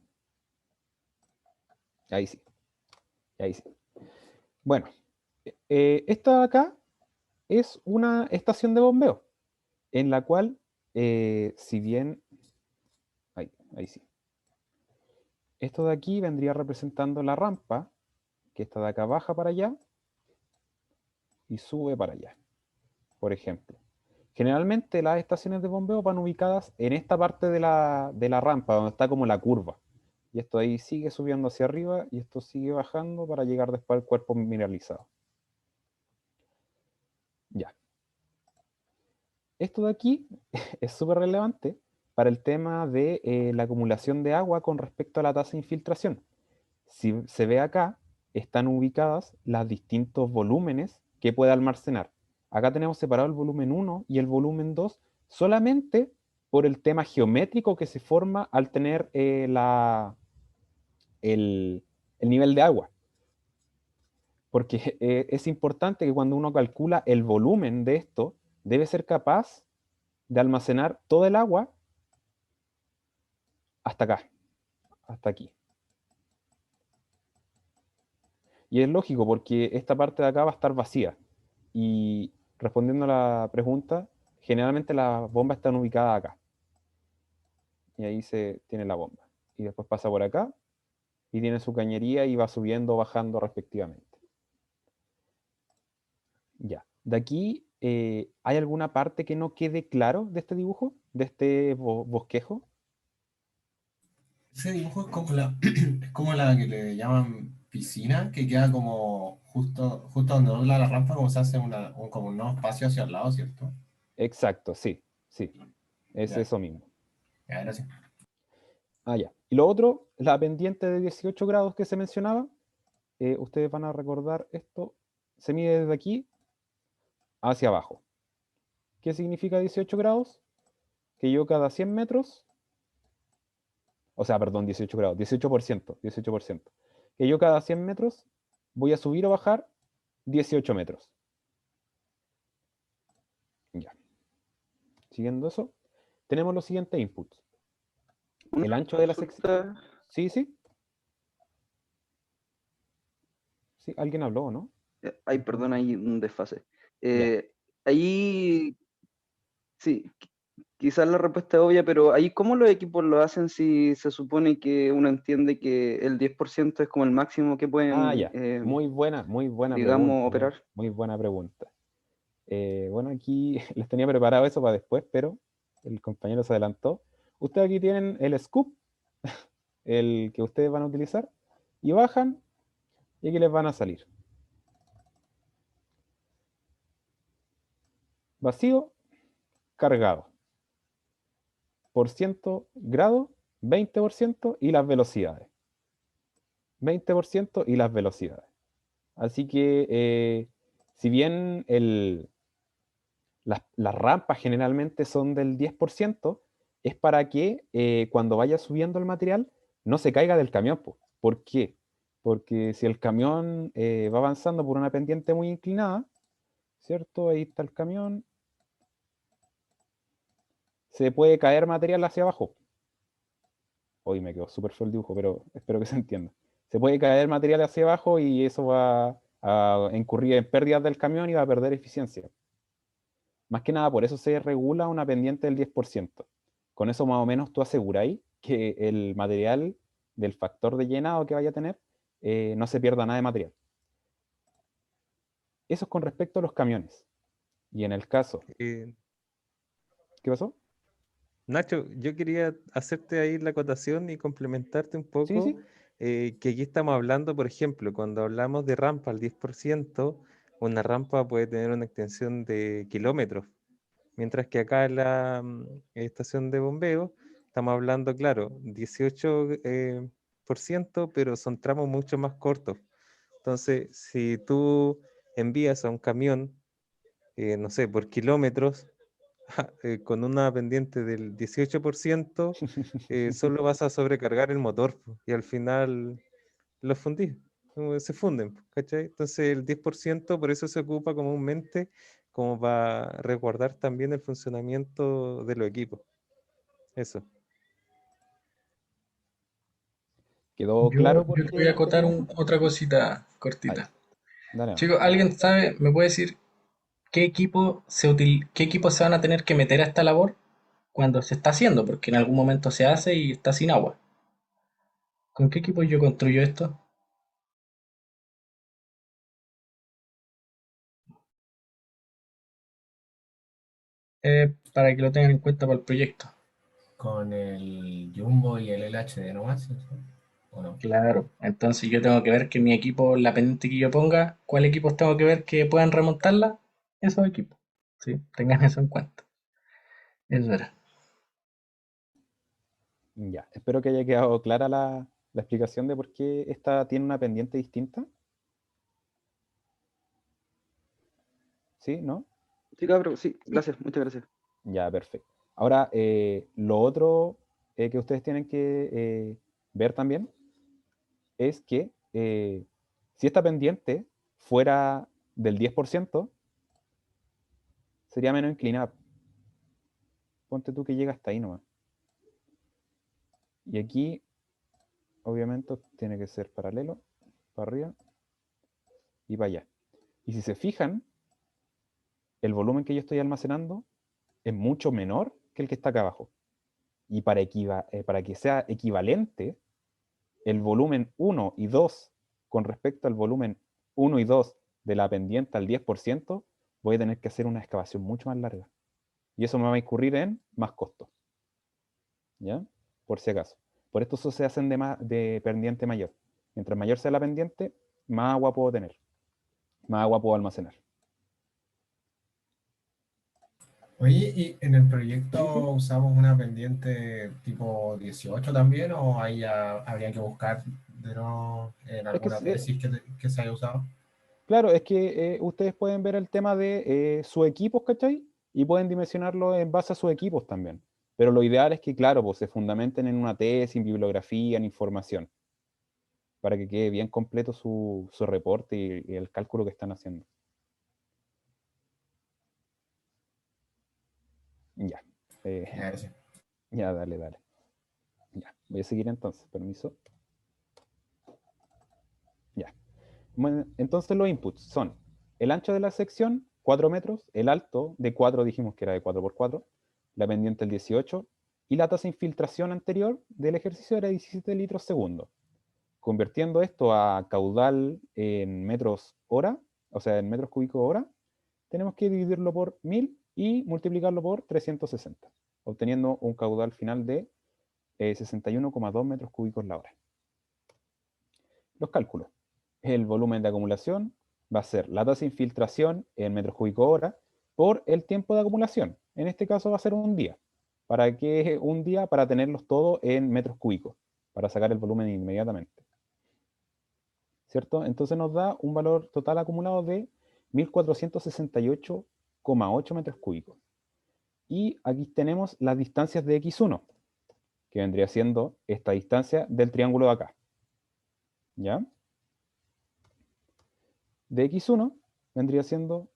Ahí sí. Ahí sí. Bueno, esta de acá es una estación de bombeo, en la cual, si bien... Ahí sí. Esto de aquí vendría representando la rampa, que esta de acá baja para allá y sube para allá, por ejemplo. Generalmente las estaciones de bombeo van ubicadas en esta parte de la rampa, donde está como la curva. Y esto ahí sigue subiendo hacia arriba y esto sigue bajando para llegar después al cuerpo mineralizado. Ya. Esto de aquí es súper relevante para el tema de la acumulación de agua con respecto a la tasa de infiltración. Si se ve acá, están ubicadas los distintos volúmenes que puede almacenar. Acá tenemos separado el volumen 1 y el volumen 2 solamente por el tema geométrico que se forma al tener el nivel de agua. Porque es importante que cuando uno calcula el volumen de esto, debe ser capaz de almacenar todo el agua hasta acá, hasta aquí. Y es lógico porque esta parte de acá va a estar vacía. Y respondiendo a la pregunta, generalmente las bombas están ubicadas acá. Y ahí se tiene la bomba. Y después pasa por acá y tiene su cañería y va subiendo o bajando respectivamente. Ya. De aquí, ¿hay alguna parte que no quede claro de este dibujo? ¿De este bosquejo? Ese dibujo es como es como la que le llaman piscina, que queda como justo donde dobla la rampa, como se hace como un nuevo espacio hacia el lado, ¿cierto? Exacto, sí, sí. Es Ya, eso mismo. ya, gracias. Ah, ya. Y lo otro, la pendiente de 18 grados que se mencionaba, ustedes van a recordar esto, se mide desde aquí hacia abajo. ¿Qué significa 18 grados? Que yo cada 100 metros, o sea, perdón, 18 grados, 18%, 18%. Que yo cada 100 metros voy a subir o bajar 18 metros. Ya. Siguiendo eso, tenemos los siguientes inputs. El Una ancho de la sección... consulta. Sí, sí. Sí, alguien habló, ¿no? Ay, perdón, hay un desfase. Ya. Ahí, sí, quizás la respuesta es obvia, pero ahí, ¿cómo los equipos lo hacen si se supone que uno entiende que el 10% es como el máximo que Ah, pueden, ya. Muy buena digamos, pregunta. operar? Muy buena pregunta. Bueno, aquí les tenía preparado eso para después, pero el compañero se adelantó. Ustedes aquí tienen el scoop, el que ustedes van a utilizar, y bajan, y aquí les van a salir. Vacío, cargado. Por ciento, grado, 20% y las velocidades. 20% y las velocidades. Así que, si bien Las rampas generalmente son del 10%, es para que cuando vaya subiendo el material no se caiga del camión, po. ¿Por qué? Porque si el camión va avanzando por una pendiente muy inclinada, ¿cierto? Ahí está el camión, se puede caer material hacia abajo. Hoy me quedó súper feo el dibujo, pero espero que se entienda. Se puede caer material hacia abajo y eso va a incurrir en pérdidas del camión y va a perder eficiencia. Más que nada, por eso se regula una pendiente del 10%. Con eso más o menos tú aseguráis que el material del factor de llenado que vaya a tener no se pierda nada de material. Eso es con respecto a los camiones. Y en el caso... Eh, ¿Qué pasó? Nacho, yo quería hacerte ahí la acotación y complementarte un poco, Sí. que aquí estamos hablando, por ejemplo, cuando hablamos de rampa al 10%, una rampa puede tener una extensión de kilómetros, mientras que acá en la estación de bombeo estamos hablando, claro, 18%, por ciento, pero son tramos mucho más cortos. Entonces, si tú envías a un camión, no sé, por kilómetros, con una pendiente del 18%, solo vas a sobrecargar el motor po, y al final los fundís, se funden, po, ¿cachai? Entonces el 10% por eso se ocupa comúnmente como para resguardar también el funcionamiento de los equipos. Eso. ¿Quedó Yo, claro yo por te voy a qué acotar queríamos esto? otra cosita Dale, cortita. dale. Chicos, ¿alguien sabe, me puede decir qué equipos se van a tener que meter a esta labor cuando se está haciendo? Porque en algún momento se hace y está sin agua. ¿Con qué equipos yo construyo esto? Para que lo tengan en cuenta para el proyecto. Con el Jumbo y el LHD nomás, ¿sí? ¿O no? Claro, entonces yo tengo que ver que mi equipo, la pendiente que yo ponga, ¿cuál equipos tengo que ver que puedan remontarla? Esos equipos. Sí, tengan eso en cuenta. Eso era. Ya, espero que haya quedado clara la explicación de por qué esta tiene una pendiente distinta. ¿Sí? ¿No? Sí, cabrón, sí, gracias, muchas gracias. Ya, perfecto. Ahora, lo otro que ustedes tienen que ver también es que si esta pendiente fuera del 10%, sería menos inclinada. Ponte tú que llega hasta ahí nomás. Y aquí, obviamente, tiene que ser paralelo, para arriba y para allá. Y si se fijan, el volumen que yo estoy almacenando es mucho menor que el que está acá abajo. Y para que sea equivalente, el volumen 1 y 2 con respecto al volumen 1 y 2 de la pendiente al 10%, voy a tener que hacer una excavación mucho más larga. Y eso me va a incurrir en más costos. ¿Ya? Por si acaso. Por esto eso se hacen de pendiente mayor. Mientras mayor sea la pendiente, más agua puedo tener. Más agua puedo almacenar. Oye, ¿y en el proyecto usamos una pendiente tipo 18 también o ahí ya habría que buscar de nuevo en Es que, alguna tesis que se haya usado? claro, es que ustedes pueden ver el tema de sus equipos, ¿cachai? Y pueden dimensionarlo en base a sus equipos también. Pero lo ideal es que, claro, pues se fundamenten en una tesis, en bibliografía, en información, para que quede bien completo su reporte y el cálculo que están haciendo. Ya. Gracias. Ya, dale. Ya. Voy a seguir entonces, permiso. Ya. Bueno, entonces los inputs son el ancho de la sección, 4 metros, el alto de 4, dijimos que era de 4 por 4, la pendiente el 18, y la tasa de infiltración anterior del ejercicio era 17 litros segundo. Convirtiendo esto a caudal en metros hora, o sea, en metros cúbicos hora, tenemos que dividirlo por 1000 y multiplicarlo por 360, obteniendo un caudal final de 61,2 metros cúbicos la hora. Los cálculos. El volumen de acumulación va a ser la tasa de infiltración en metros cúbicos hora por el tiempo de acumulación. En este caso va a ser un día. ¿Para qué un día? Para tenerlos todos en metros cúbicos, para sacar el volumen inmediatamente. ¿Cierto? Entonces nos da un valor total acumulado de 1468 22,8 metros cúbicos. Y aquí tenemos las distancias de X1, que vendría siendo esta distancia del triángulo de acá. ¿Ya? De X1 vendría siendo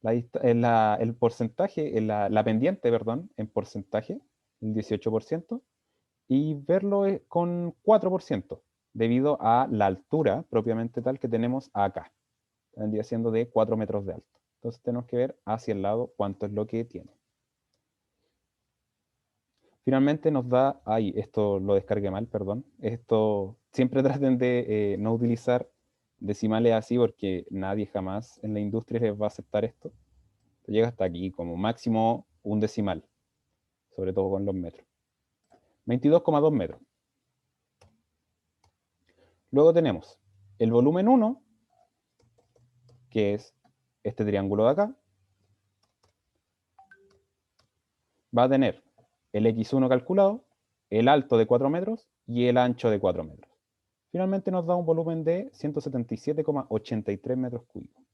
el porcentaje, la pendiente, perdón, en porcentaje, el 18%, y verlo con 4%, debido a la altura propiamente tal que tenemos acá. Vendría siendo de 4 metros de alto. Entonces tenemos que ver hacia el lado cuánto es lo que tiene. Finalmente nos da, ay, esto lo descargué mal, perdón. Esto, siempre traten de no utilizar decimales así porque nadie jamás en la industria les va a aceptar esto. Llega hasta aquí como máximo un decimal, sobre todo con los metros. 22,2 metros. Luego tenemos el volumen 1, que es este triángulo de acá. Va a tener el X1 calculado, el alto de 4 metros y el ancho de 4 metros. Finalmente nos da un volumen de 177,83 metros cúbicos.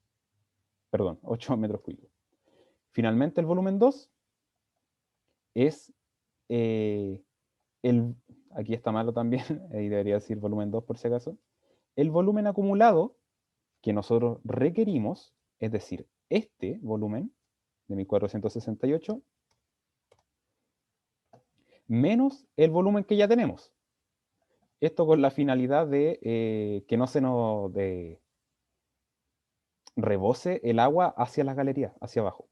Perdón, 8 metros cúbicos. Finalmente el volumen 2 es aquí está malo también, ahí debería decir volumen 2 por si acaso. El volumen acumulado que nosotros requerimos, es decir, este volumen de 1468, menos el volumen que ya tenemos. Esto con la finalidad de que no se nos rebose el agua hacia las galerías, hacia abajo.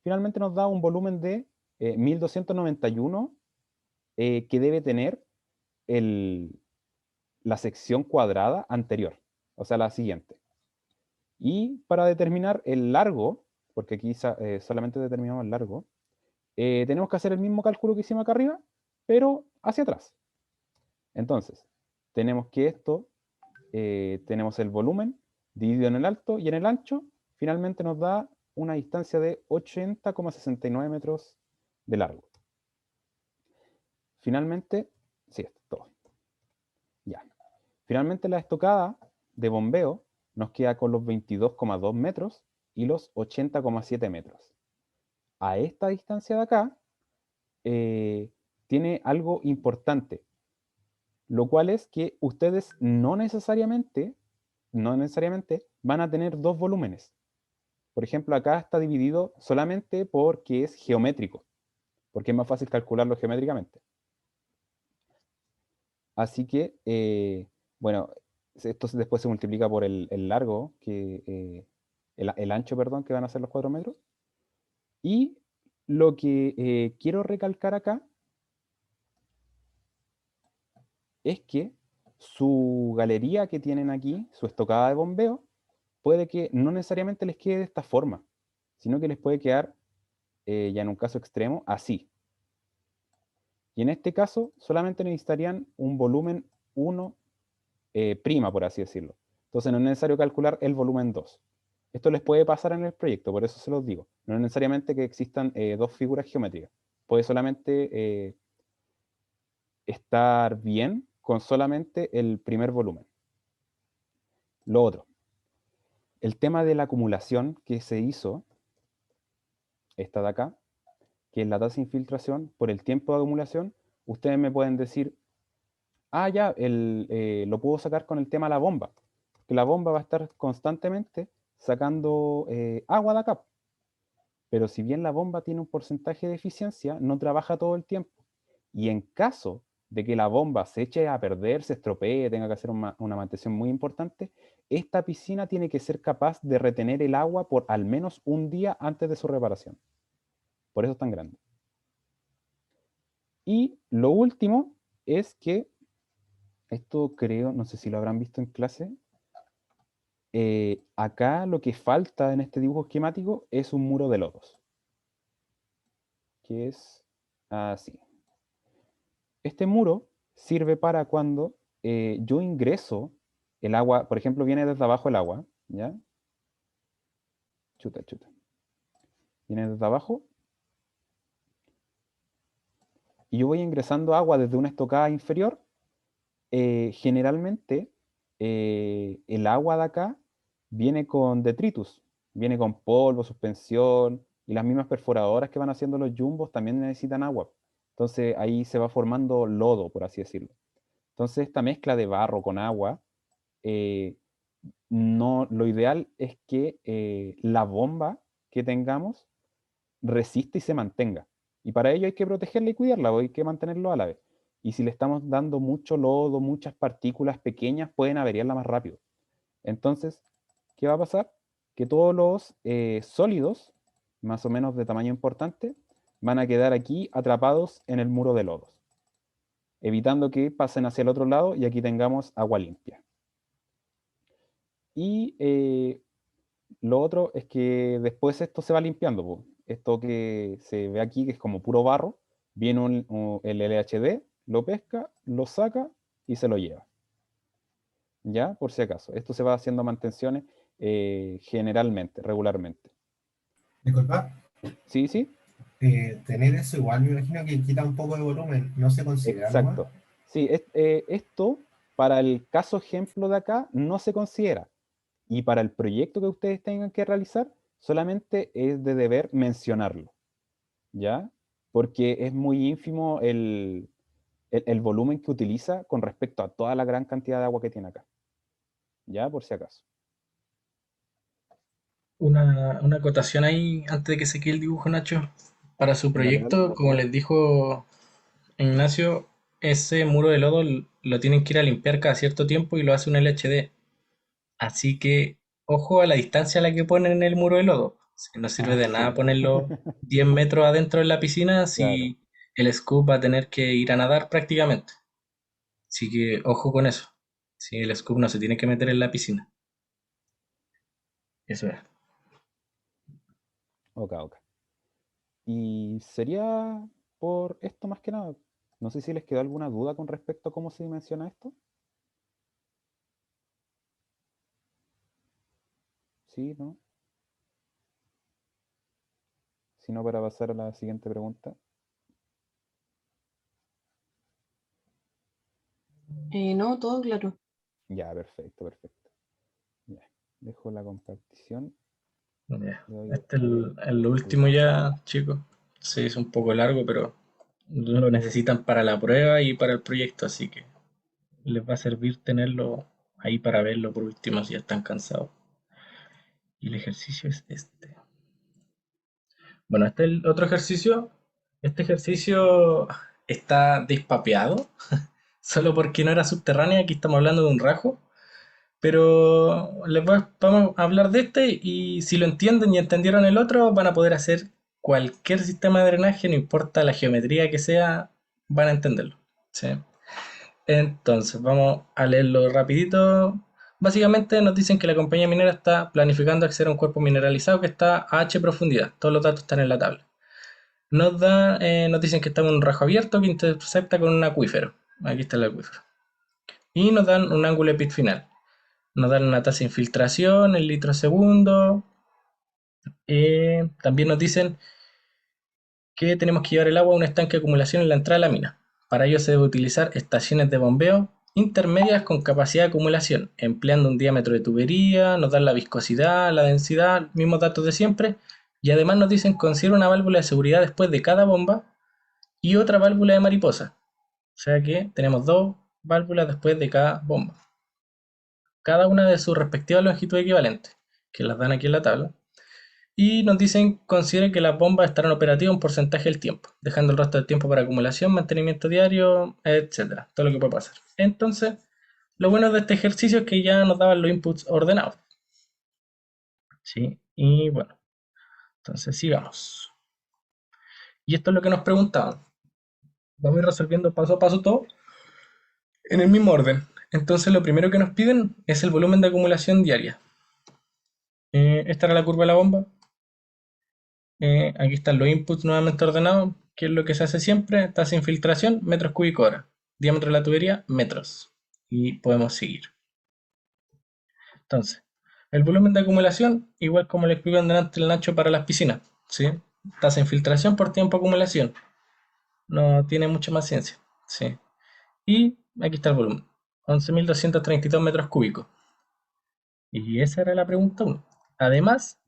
Finalmente nos da un volumen de 1291 que debe tener la sección cuadrada anterior, o sea, la siguiente. Y para determinar el largo, porque aquí solamente determinamos el largo, tenemos que hacer el mismo cálculo que hicimos acá arriba, pero hacia atrás. Entonces, tenemos que tenemos el volumen dividido en el alto y en el ancho, finalmente nos da una distancia de 80,69 metros de largo. Finalmente, sí, esto es todo. Ya. Finalmente la estocada de bombeo nos queda con los 22,2 metros y los 80,7 metros. A esta distancia de acá, tiene algo importante, lo cual es que ustedes no necesariamente van a tener dos volúmenes. Por ejemplo, acá está dividido solamente porque es geométrico, porque es más fácil calcularlo geométricamente. Así que, bueno, esto después se multiplica por el largo, el ancho, perdón, que van a ser los 4 metros. Y lo que quiero recalcar acá es que su galería que tienen aquí, su estocada de bombeo, puede que no necesariamente les quede de esta forma, sino que les puede quedar, ya en un caso extremo, así. Y en este caso, solamente necesitarían un volumen 1 prima, por así decirlo. Entonces no es necesario calcular el volumen 2. Esto les puede pasar en el proyecto, por eso se los digo. No es necesariamente que existan dos figuras geométricas. Puede solamente estar bien con solamente el primer volumen. Lo otro, el tema de la acumulación que se hizo, esta de acá, que es la tasa de infiltración, por el tiempo de acumulación, ustedes me pueden decir, ah, ya, lo puedo sacar con el tema de la bomba, que la bomba va a estar constantemente sacando agua de acá. Pero si bien la bomba tiene un porcentaje de eficiencia, no trabaja todo el tiempo. Y en caso de que la bomba se eche a perder, se estropee, tenga que hacer una mantención muy importante, esta piscina tiene que ser capaz de retener el agua por al menos un día antes de su reparación. Por eso es tan grande. Y lo último es que, esto creo, no sé si lo habrán visto en clase, acá lo que falta en este dibujo esquemático es un muro de lodos, que es así. Este muro sirve para cuando yo ingreso el agua, por ejemplo, viene desde abajo el agua, ¿ya? Chuta. Viene desde abajo. Y yo voy ingresando agua desde una estocada inferior. Generalmente, el agua de acá viene con detritus, viene con polvo, suspensión, y las mismas perforadoras que van haciendo los jumbos también necesitan agua. Entonces ahí se va formando lodo, por así decirlo. Entonces esta mezcla de barro con agua, no, lo ideal es que la bomba que tengamos resiste y se mantenga. Y para ello hay que protegerla y cuidarla, o hay que mantenerlo a la vez. Y si le estamos dando mucho lodo, muchas partículas pequeñas, pueden averiarla más rápido. Entonces, ¿qué va a pasar? Que todos los sólidos, más o menos de tamaño importante, van a quedar aquí atrapados en el muro de lodos, evitando que pasen hacia el otro lado y aquí tengamos agua limpia. Y lo otro es que después esto se va limpiando, po. Esto que se ve aquí, que es como puro barro, viene el LHD, lo pesca, lo saca y se lo lleva. ¿Ya? Por si acaso. Esto se va haciendo mantenciones generalmente, regularmente. Disculpa, ¿Sí, sí? tener eso igual me imagino que quita un poco de volumen, ¿no se considera nomás? Exacto. Sí, esto para el caso ejemplo de acá no se considera. Y para el proyecto que ustedes tengan que realizar, solamente es de deber mencionarlo, ¿ya? Porque es muy ínfimo el volumen que utiliza con respecto a toda la gran cantidad de agua que tiene acá, ¿ya? Por si acaso. Una acotación ahí antes de que se quede el dibujo, Nacho. Para su Dale, dale. proyecto, como les dijo Ignacio, ese muro de lodo lo tienen que ir a limpiar cada cierto tiempo y lo hace un LHD. Así que ojo a la distancia a la que ponen el muro de lodo. Si no sirve de Sí, nada ponerlo 10 metros adentro de la piscina claro. si el scoop va a tener que ir a nadar prácticamente. Así que ojo con eso. Si el scoop no se tiene que meter en la piscina. Eso es. Ok, ok. Y sería por esto más que nada. No sé si les quedó alguna duda con respecto a cómo se dimensiona esto. ¿Sí? ¿No? Si no, para pasar a la siguiente pregunta. No, todo claro. Ya, perfecto, perfecto. Ya, dejo la compartición. Ya. Le doy Este es play lo al último video. ya, chicos. Se hizo un poco largo, pero lo necesitan para la prueba y para el proyecto, así que les va a servir tenerlo ahí para verlo por último si ya están cansados. Y el ejercicio es este. Bueno, este es el otro ejercicio. Este ejercicio está despapeado, solo porque no era subterráneo. Aquí estamos hablando de un rajo. Pero vamos a hablar de este y si lo entienden y entendieron el otro, van a poder hacer cualquier sistema de drenaje, no importa la geometría que sea, van a entenderlo. ¿Sí? Entonces, vamos a leerlo rapidito. Básicamente nos dicen que la compañía minera está planificando acceder a un cuerpo mineralizado que está a H profundidad. Todos los datos están en la tabla. Nos dicen que está en un rajo abierto que intersecta con un acuífero. Aquí está el acuífero. Y nos dan un ángulo de pit final. Nos dan una tasa de infiltración en litros segundo. También nos dicen que tenemos que llevar el agua a un estanque de acumulación en la entrada de la mina. Para ello se debe utilizar estaciones de bombeo intermedias con capacidad de acumulación, empleando un diámetro de tubería, nos dan la viscosidad, la densidad, mismos datos de siempre, y además nos dicen considera una válvula de seguridad después de cada bomba y otra válvula de mariposa. O sea que tenemos dos válvulas después de cada bomba, cada una de su respectiva longitud equivalente, que las dan aquí en la tabla. Y nos dicen, consideren que las bombas estarán operativas un porcentaje del tiempo, dejando el resto del tiempo para acumulación, mantenimiento diario, etcétera, todo lo que puede pasar. Entonces, lo bueno de este ejercicio es que ya nos daban los inputs ordenados. ¿Sí? Y bueno, entonces sigamos. Y esto es lo que nos preguntaban. Vamos a ir resolviendo paso a paso todo en el mismo orden. Entonces, lo primero que nos piden es el volumen de acumulación diaria. Esta era la curva de la bomba. Aquí están los inputs nuevamente ordenados, que es lo que se hace siempre. Tasa de infiltración, metros cúbicos hora. Diámetro de la tubería, metros. Y podemos seguir. Entonces, el volumen de acumulación, igual como le explico delante el Nacho para las piscinas. ¿Sí? Tasa de infiltración por tiempo de acumulación. No tiene mucha más ciencia. ¿Sí? Y aquí está el volumen. 11.232 metros cúbicos. Y esa era la pregunta 1. Además,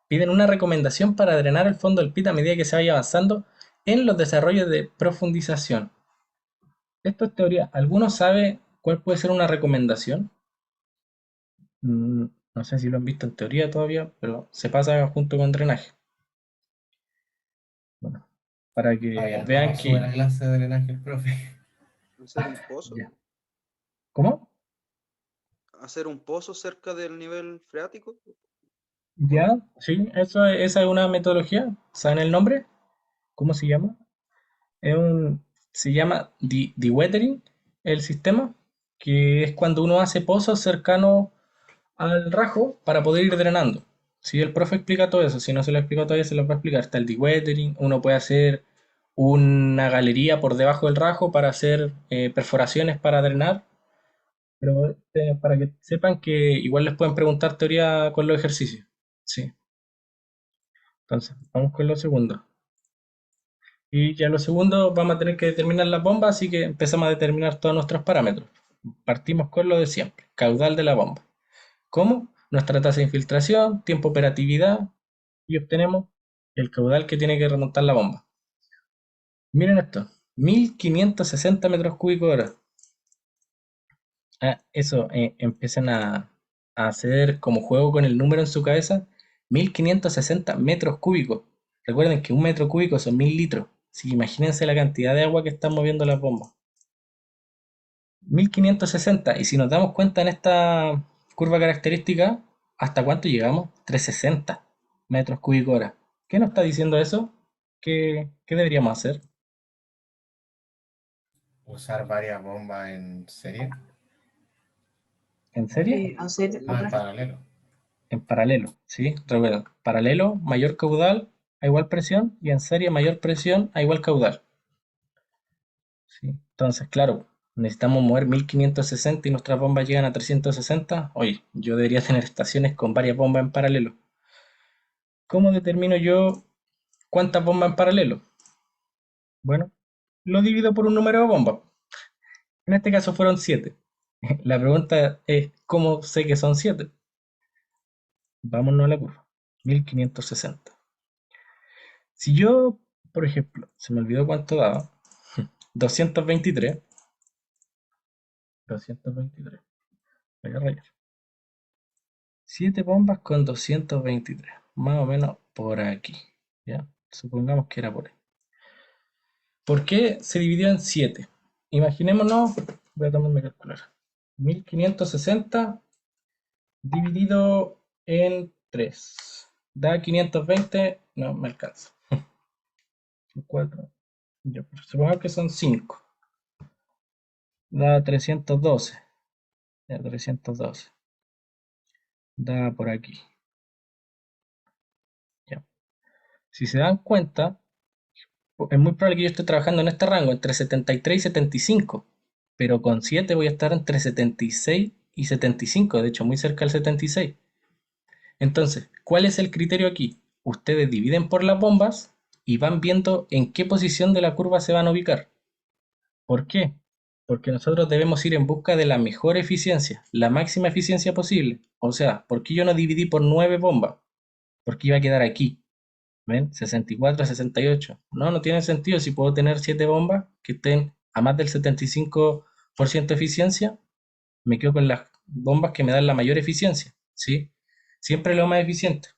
piden una recomendación para drenar el fondo del pit a medida que se vaya avanzando en los desarrollos de profundización. Esto es teoría. ¿Alguno sabe cuál puede ser una recomendación? No sé si lo han visto en teoría todavía, pero se pasa junto con drenaje. Bueno, para que Todavía vean no sube la que... clase de drenaje el profe. Hacer un pozo. Ya. ¿Cómo? Hacer un pozo cerca del nivel freático. Ya, sí, esa es una metodología. ¿Saben el nombre? ¿Cómo se llama? Se llama dewettering, el sistema, que es cuando uno hace pozos cercanos al rajo para poder ir drenando. Si el profe explica todo eso, si no se lo explica todavía, se lo va a explicar. Está el dewettering, uno puede hacer una galería por debajo del rajo para hacer perforaciones para drenar. Pero para que sepan que igual les pueden preguntar teoría con los ejercicios. Sí. Entonces, vamos con lo segundo. Y ya lo segundo vamos a tener que determinar las bombas, así que empezamos a determinar todos nuestros parámetros. Partimos con lo de siempre, caudal de la bomba. ¿Cómo? Nuestra tasa de infiltración, tiempo de operatividad y obtenemos el caudal que tiene que remontar la bomba. Miren esto, 1560 metros cúbicos hora. Eso, empiezan a hacer como juego con el número en su cabeza, 1560 metros cúbicos. Recuerden que un metro cúbico son 1000 litros. Así que imagínense la cantidad de agua que están moviendo las bombas. 1560. Y si nos damos cuenta en esta curva característica, ¿hasta cuánto llegamos? 360 metros cúbicos hora. ¿Qué nos está diciendo eso? ¿Qué deberíamos hacer? Usar varias bombas en serie. ¿En serie? Hacer En otras. paralelo. En paralelo, ¿sí? Recuerden, paralelo, mayor caudal a igual presión, y en serie, mayor presión a igual caudal. ¿Sí? Entonces, claro, necesitamos mover 1560 y nuestras bombas llegan a 360. Oye, yo debería tener estaciones con varias bombas en paralelo. ¿Cómo determino yo cuántas bombas en paralelo? Bueno, lo divido por un número de bombas. En este caso fueron 7. La pregunta es, ¿cómo sé que son 7? Vámonos a la curva. 1560. Si yo, por ejemplo, se me olvidó cuánto daba, 223, voy a rayar. 7 bombas con 223, más o menos por aquí, ¿ya? Supongamos que era por ahí. ¿Por qué se dividió en 7? Imaginémonos, voy a tomar mi calculadora, 1560 dividido en 3, da 520, no me alcanza. 4, supongamos que son 5, da 312, ya 312, da por aquí. Ya. Si se dan cuenta, es muy probable que yo esté trabajando en este rango entre 73 y 75, pero con 7 voy a estar entre 76 y 75, de hecho muy cerca del 76. Entonces, ¿cuál es el criterio aquí? Ustedes dividen por las bombas y van viendo en qué posición de la curva se van a ubicar. ¿Por qué? Porque nosotros debemos ir en busca de la mejor eficiencia, la máxima eficiencia posible. O sea, ¿por qué yo no dividí por 9 bombas? Porque iba a quedar aquí. ¿Ven? 64, 68. No tiene sentido. Si puedo tener 7 bombas que estén a más del 75% de eficiencia, me quedo con las bombas que me dan la mayor eficiencia, ¿sí? Siempre lo más eficiente.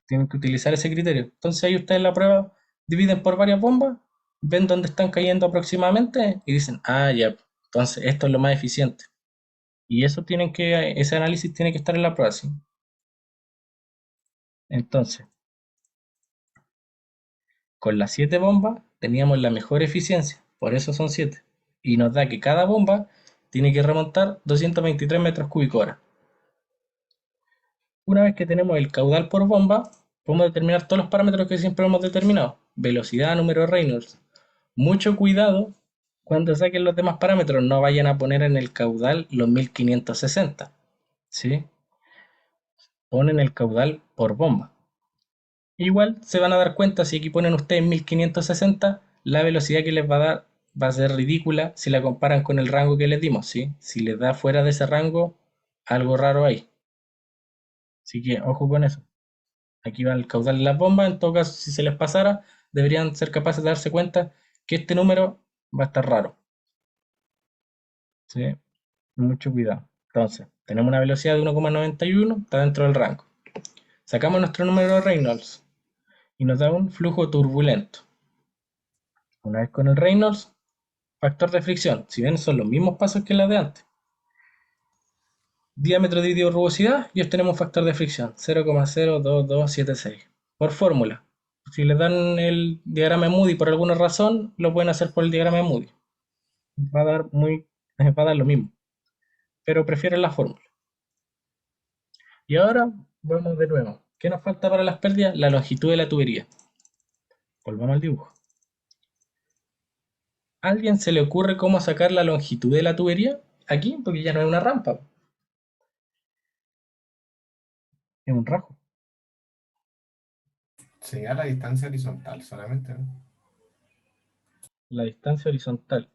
Tienen que utilizar ese criterio. Entonces ahí ustedes la prueba, dividen por varias bombas, ven dónde están cayendo aproximadamente y dicen, ya, entonces esto es lo más eficiente. Y ese análisis tiene que estar en la prueba, ¿sí? Entonces, con las 7 bombas teníamos la mejor eficiencia, por eso son 7. Y nos da que cada bomba tiene que remontar 223 metros cúbicos hora. Una vez que tenemos el caudal por bomba, podemos determinar todos los parámetros que siempre hemos determinado. Velocidad, número de Reynolds. Mucho cuidado cuando saquen los demás parámetros, no vayan a poner en el caudal los 1560. ¿Sí? Ponen el caudal por bomba. Igual se van a dar cuenta si aquí ponen ustedes 1560, la velocidad que les va a dar va a ser ridícula si la comparan con el rango que les dimos, ¿sí? Si les da fuera de ese rango, algo raro ahí. Así que ojo con eso. Aquí va el caudal de las bombas. En todo caso, si se les pasara, deberían ser capaces de darse cuenta que este número va a estar raro. ¿Sí? Mucho cuidado. Entonces, tenemos una velocidad de 1,91, está dentro del rango. Sacamos nuestro número de Reynolds y nos da un flujo turbulento. Una vez con el Reynolds, factor de fricción, si bien son los mismos pasos que la de antes. Diámetro dividido rugosidad y obtenemos un factor de fricción, 0,02276. Por fórmula. Si les dan el diagrama de Moody por alguna razón, lo pueden hacer por el diagrama de Moody. Va a dar lo mismo. Pero prefieren la fórmula. Y ahora vamos de nuevo. ¿Qué nos falta para las pérdidas? La longitud de la tubería. Volvamos al dibujo. ¿A alguien se le ocurre cómo sacar la longitud de la tubería? Aquí, porque ya no es una rampa. Es un rajo. Sería la distancia horizontal solamente, ¿no? La distancia horizontal.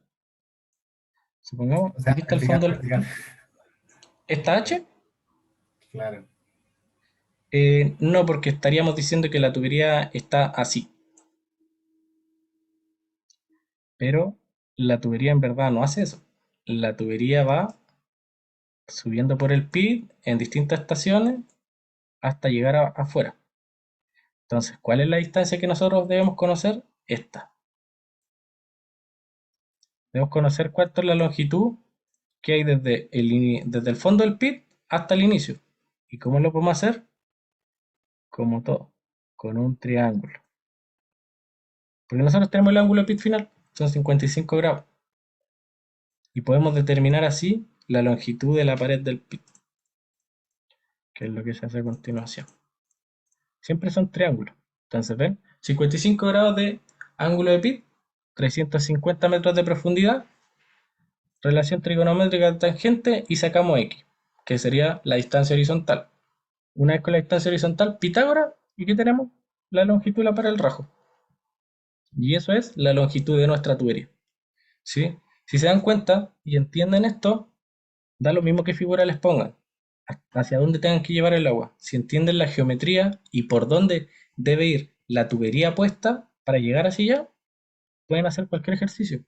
Supongamos, O sea, aquí está el vertical, fondo del... vertical. ¿Esta H? Claro. No, porque estaríamos diciendo que la tubería está así. Pero la tubería en verdad no hace eso. La tubería va subiendo por el PID en distintas estaciones hasta llegar afuera. Entonces, ¿cuál es la distancia que nosotros debemos conocer? Esta. Debemos conocer cuánto es la longitud que hay desde el fondo del pit hasta el inicio. ¿Y cómo lo podemos hacer? Como todo, con un triángulo. Porque nosotros tenemos el ángulo de pit final, son 55 grados. Y podemos determinar así la longitud de la pared del pit, que es lo que se hace a continuación. Siempre son triángulos. Entonces, ¿ven? 55 grados de ángulo de pit, 350 metros de profundidad, relación trigonométrica de tangente y sacamos x, que sería la distancia horizontal. Una vez con la distancia horizontal, Pitágoras, ¿y qué tenemos? La longitud para el rajo. Y eso es la longitud de nuestra tubería. ¿Sí? Si se dan cuenta y entienden esto, da lo mismo que figura les pongan, hacia dónde tengan que llevar el agua. Si entienden la geometría y por dónde debe ir la tubería puesta para llegar hacia allá, pueden hacer cualquier ejercicio.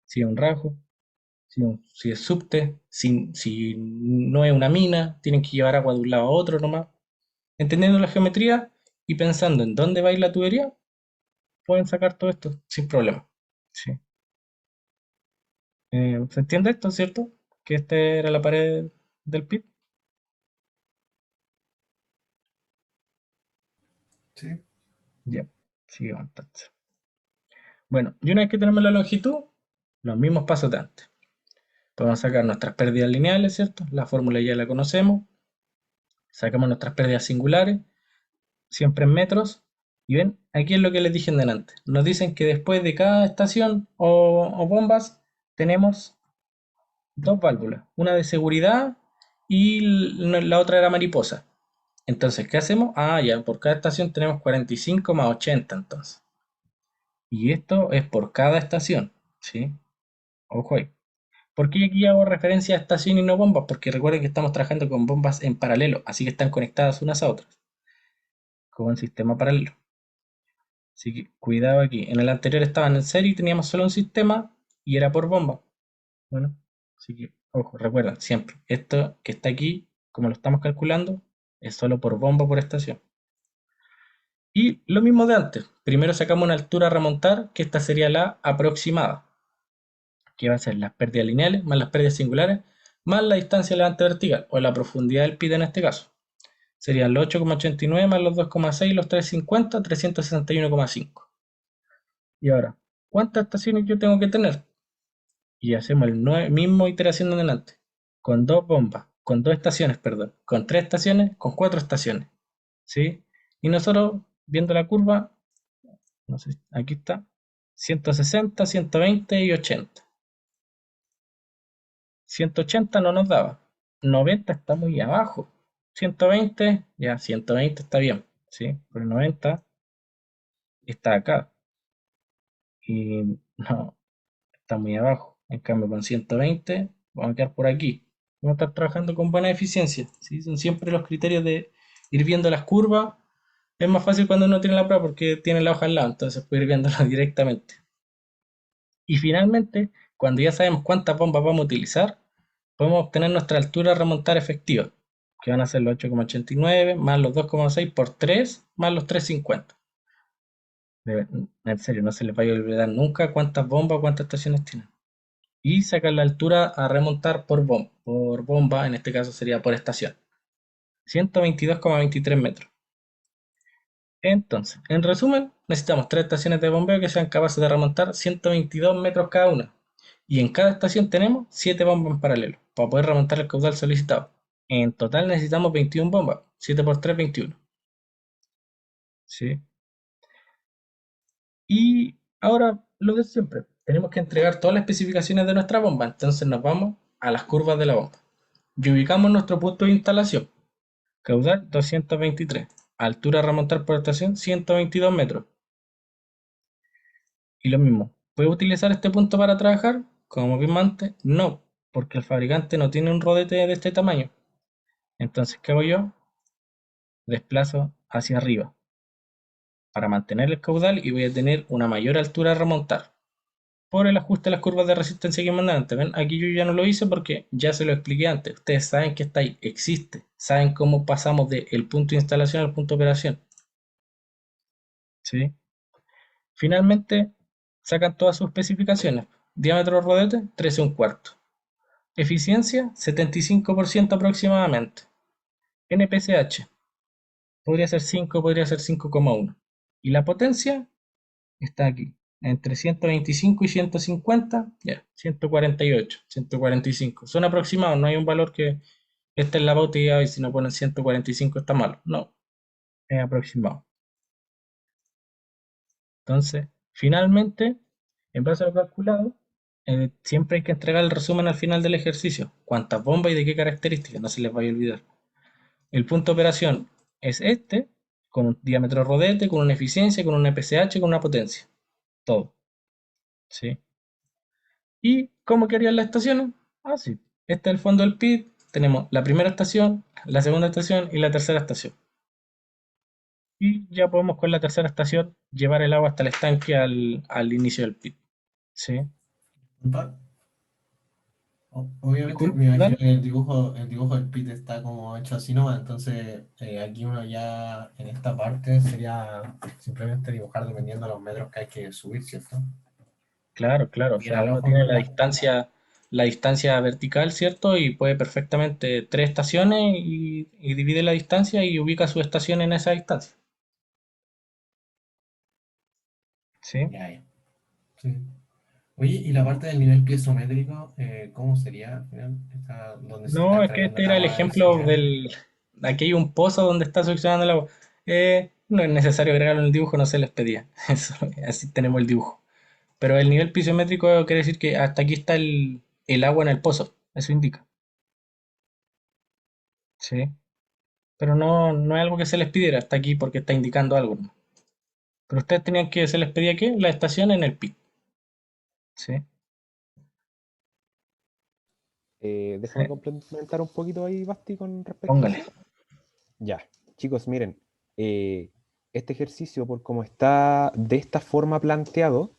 Si es un rajo, si es subte, si no es una mina, tienen que llevar agua de un lado a otro nomás. Entendiendo la geometría y pensando en dónde va a ir la tubería, pueden sacar todo esto sin problema. Sí. ¿Se entiende esto, cierto? Que esta era la pared del pit. Sí. Ya, sigamos entonces. Bueno, y una vez que tenemos la longitud, los mismos pasos de antes. Podemos sacar nuestras pérdidas lineales, ¿cierto? La fórmula ya la conocemos. Sacamos nuestras pérdidas singulares, siempre en metros. Y ven, aquí es lo que les dije en delante. Nos dicen que después de cada estación o bombas tenemos dos válvulas, una de seguridad y la otra era mariposa. Entonces, ¿qué hacemos? Ah, ya, por cada estación tenemos 45 más 80 entonces. Y esto es por cada estación, ¿sí? Ojo ahí. ¿Por qué aquí hago referencia a estación y no bombas? Porque recuerden que estamos trabajando con bombas en paralelo, así que están conectadas unas a otras, como un sistema paralelo. Así que cuidado aquí. En el anterior estaban en serie y teníamos solo un sistema y era por bomba. Bueno, así que, ojo, recuerden siempre, esto que está aquí, como lo estamos calculando, es solo por bomba por estación. Y lo mismo de antes, primero sacamos una altura a remontar, que esta sería la aproximada, que va a ser las pérdidas lineales más las pérdidas singulares, más la distancia levante vertical, o la profundidad del PID en este caso. Serían los 8,89 más los 2,6, los 3,50, 361,5. Y ahora, ¿cuántas estaciones yo tengo que tener? Y hacemos el mismo iteración de adelante, con dos bombas, con dos estaciones, perdón, con tres estaciones, con cuatro estaciones, ¿sí? Y nosotros, viendo la curva, no sé, aquí está, 160, 120 y 80. 180 no nos daba, 90 está muy abajo, 120, ya, 120 está bien, ¿sí? Pero 90 está acá, y no, está muy abajo. En cambio, con 120 vamos a quedar por aquí. Vamos a estar trabajando con buena eficiencia, ¿sí? Son siempre los criterios de ir viendo las curvas. Es más fácil cuando uno tiene la prueba porque tiene la hoja al lado, entonces puede ir viéndola directamente. Y finalmente, cuando ya sabemos cuántas bombas vamos a utilizar, podemos obtener nuestra altura a remontar efectiva, que van a ser los 8,89 más los 2,6 por 3 más los 3,50. En serio, no se les vaya a olvidar nunca cuántas bombas, cuántas estaciones tienen. Y sacar la altura a remontar por bomba, en este caso sería por estación. 122,23 metros. Entonces, en resumen, necesitamos 3 estaciones de bombeo que sean capaces de remontar 122 metros cada una. Y en cada estación tenemos 7 bombas en paralelo para poder remontar el caudal solicitado. En total necesitamos 21 bombas. 7 por 3, 21. ¿Sí? Y ahora lo de siempre. Tenemos que entregar todas las especificaciones de nuestra bomba. Entonces nos vamos a las curvas de la bomba. Y ubicamos nuestro punto de instalación. Caudal 223. Altura a remontar por estación 122 metros. Y lo mismo. ¿Puedo utilizar este punto para trabajar? Como vimos antes, no. Porque el fabricante no tiene un rodete de este tamaño. Entonces, ¿qué hago yo? Desplazo hacia arriba para mantener el caudal y voy a tener una mayor altura a remontar por el ajuste de las curvas de resistencia que mandan antes. ¿Ven? Aquí yo ya no lo hice porque ya se lo expliqué antes. Ustedes saben que está ahí, existe. Saben cómo pasamos del punto de instalación al punto de operación. ¿Sí? Finalmente, sacan todas sus especificaciones. Diámetro rodete, 13,1/4. Eficiencia, 75% aproximadamente. NPCH, podría ser 5, podría ser 5,1. Y la potencia está aquí, entre 125 y 150, ya, 148, 145. Son aproximados, no hay un valor que esté en la pauta y si no ponen 145 está malo. No, es aproximado. Entonces, finalmente, en base a lo calculado, siempre hay que entregar el resumen al final del ejercicio. Cuántas bombas y de qué características, no se les vaya a olvidar. El punto de operación es este, con un diámetro rodete, con una eficiencia, con un FCH, con una potencia. Todo. ¿Sí? ¿Y cómo quedarían las estaciones? Así. Este es el fondo del pit. Tenemos la primera estación, la segunda estación y la tercera estación. Y ya podemos con la tercera estación llevar el agua hasta el estanque al inicio del pit. ¿Sí? Disculpa. Obviamente Disculpe, me imagino dale. que el dibujo del pit está como hecho así nomás, entonces aquí uno ya en esta parte sería simplemente dibujar dependiendo de los metros que hay que subir, ¿cierto? Claro, claro. O Bien sea, al uno ojo tiene con la... la distancia vertical, ¿cierto? Y puede perfectamente 3 estaciones y divide la distancia y ubica su estación en esa distancia. ¿Sí? Ya, ya. Sí. Oye, y la parte del nivel piezométrico, ¿cómo sería al final? Donde se está No, es que extrayendo este el era el agua del ejemplo cisterna. del... Aquí hay un pozo donde está succionando el agua. No es necesario agregarlo en el dibujo, no se les pedía. Eso, así tenemos el dibujo. Pero el nivel pisométrico quiere decir que hasta aquí está el agua en el pozo. Eso indica. ¿Sí? Pero no es algo que se les pidiera hasta aquí porque está indicando algo, ¿no? Pero ustedes tenían que, se les pedía que la estación en el pit. ¿Sí? Déjame Sí. complementar un poquito ahí, Basti, con respecto a Póngale. eso. Ya, chicos, miren, este ejercicio, por cómo está de esta forma planteado,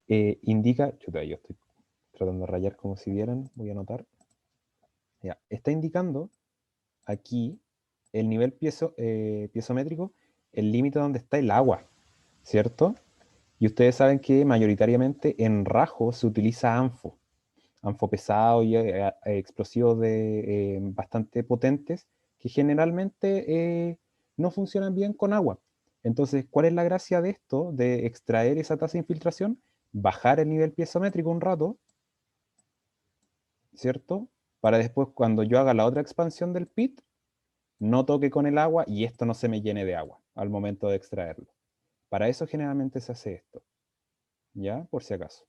indica, chuta, yo estoy tratando de rayar como si vieran, voy a anotar. Ya, está indicando aquí el nivel piezométrico, el límite donde está el agua, ¿cierto? Y ustedes saben que mayoritariamente en Rajo se utiliza anfo pesado y explosivos bastante potentes que generalmente no funcionan bien con agua. Entonces, ¿cuál es la gracia de esto, de extraer esa tasa de infiltración? Bajar el nivel piezométrico un rato, ¿cierto? Para después, cuando yo haga la otra expansión del pit, no toque con el agua y esto no se me llene de agua al momento de extraerlo. Para eso generalmente se hace esto, ¿ya? Por si acaso.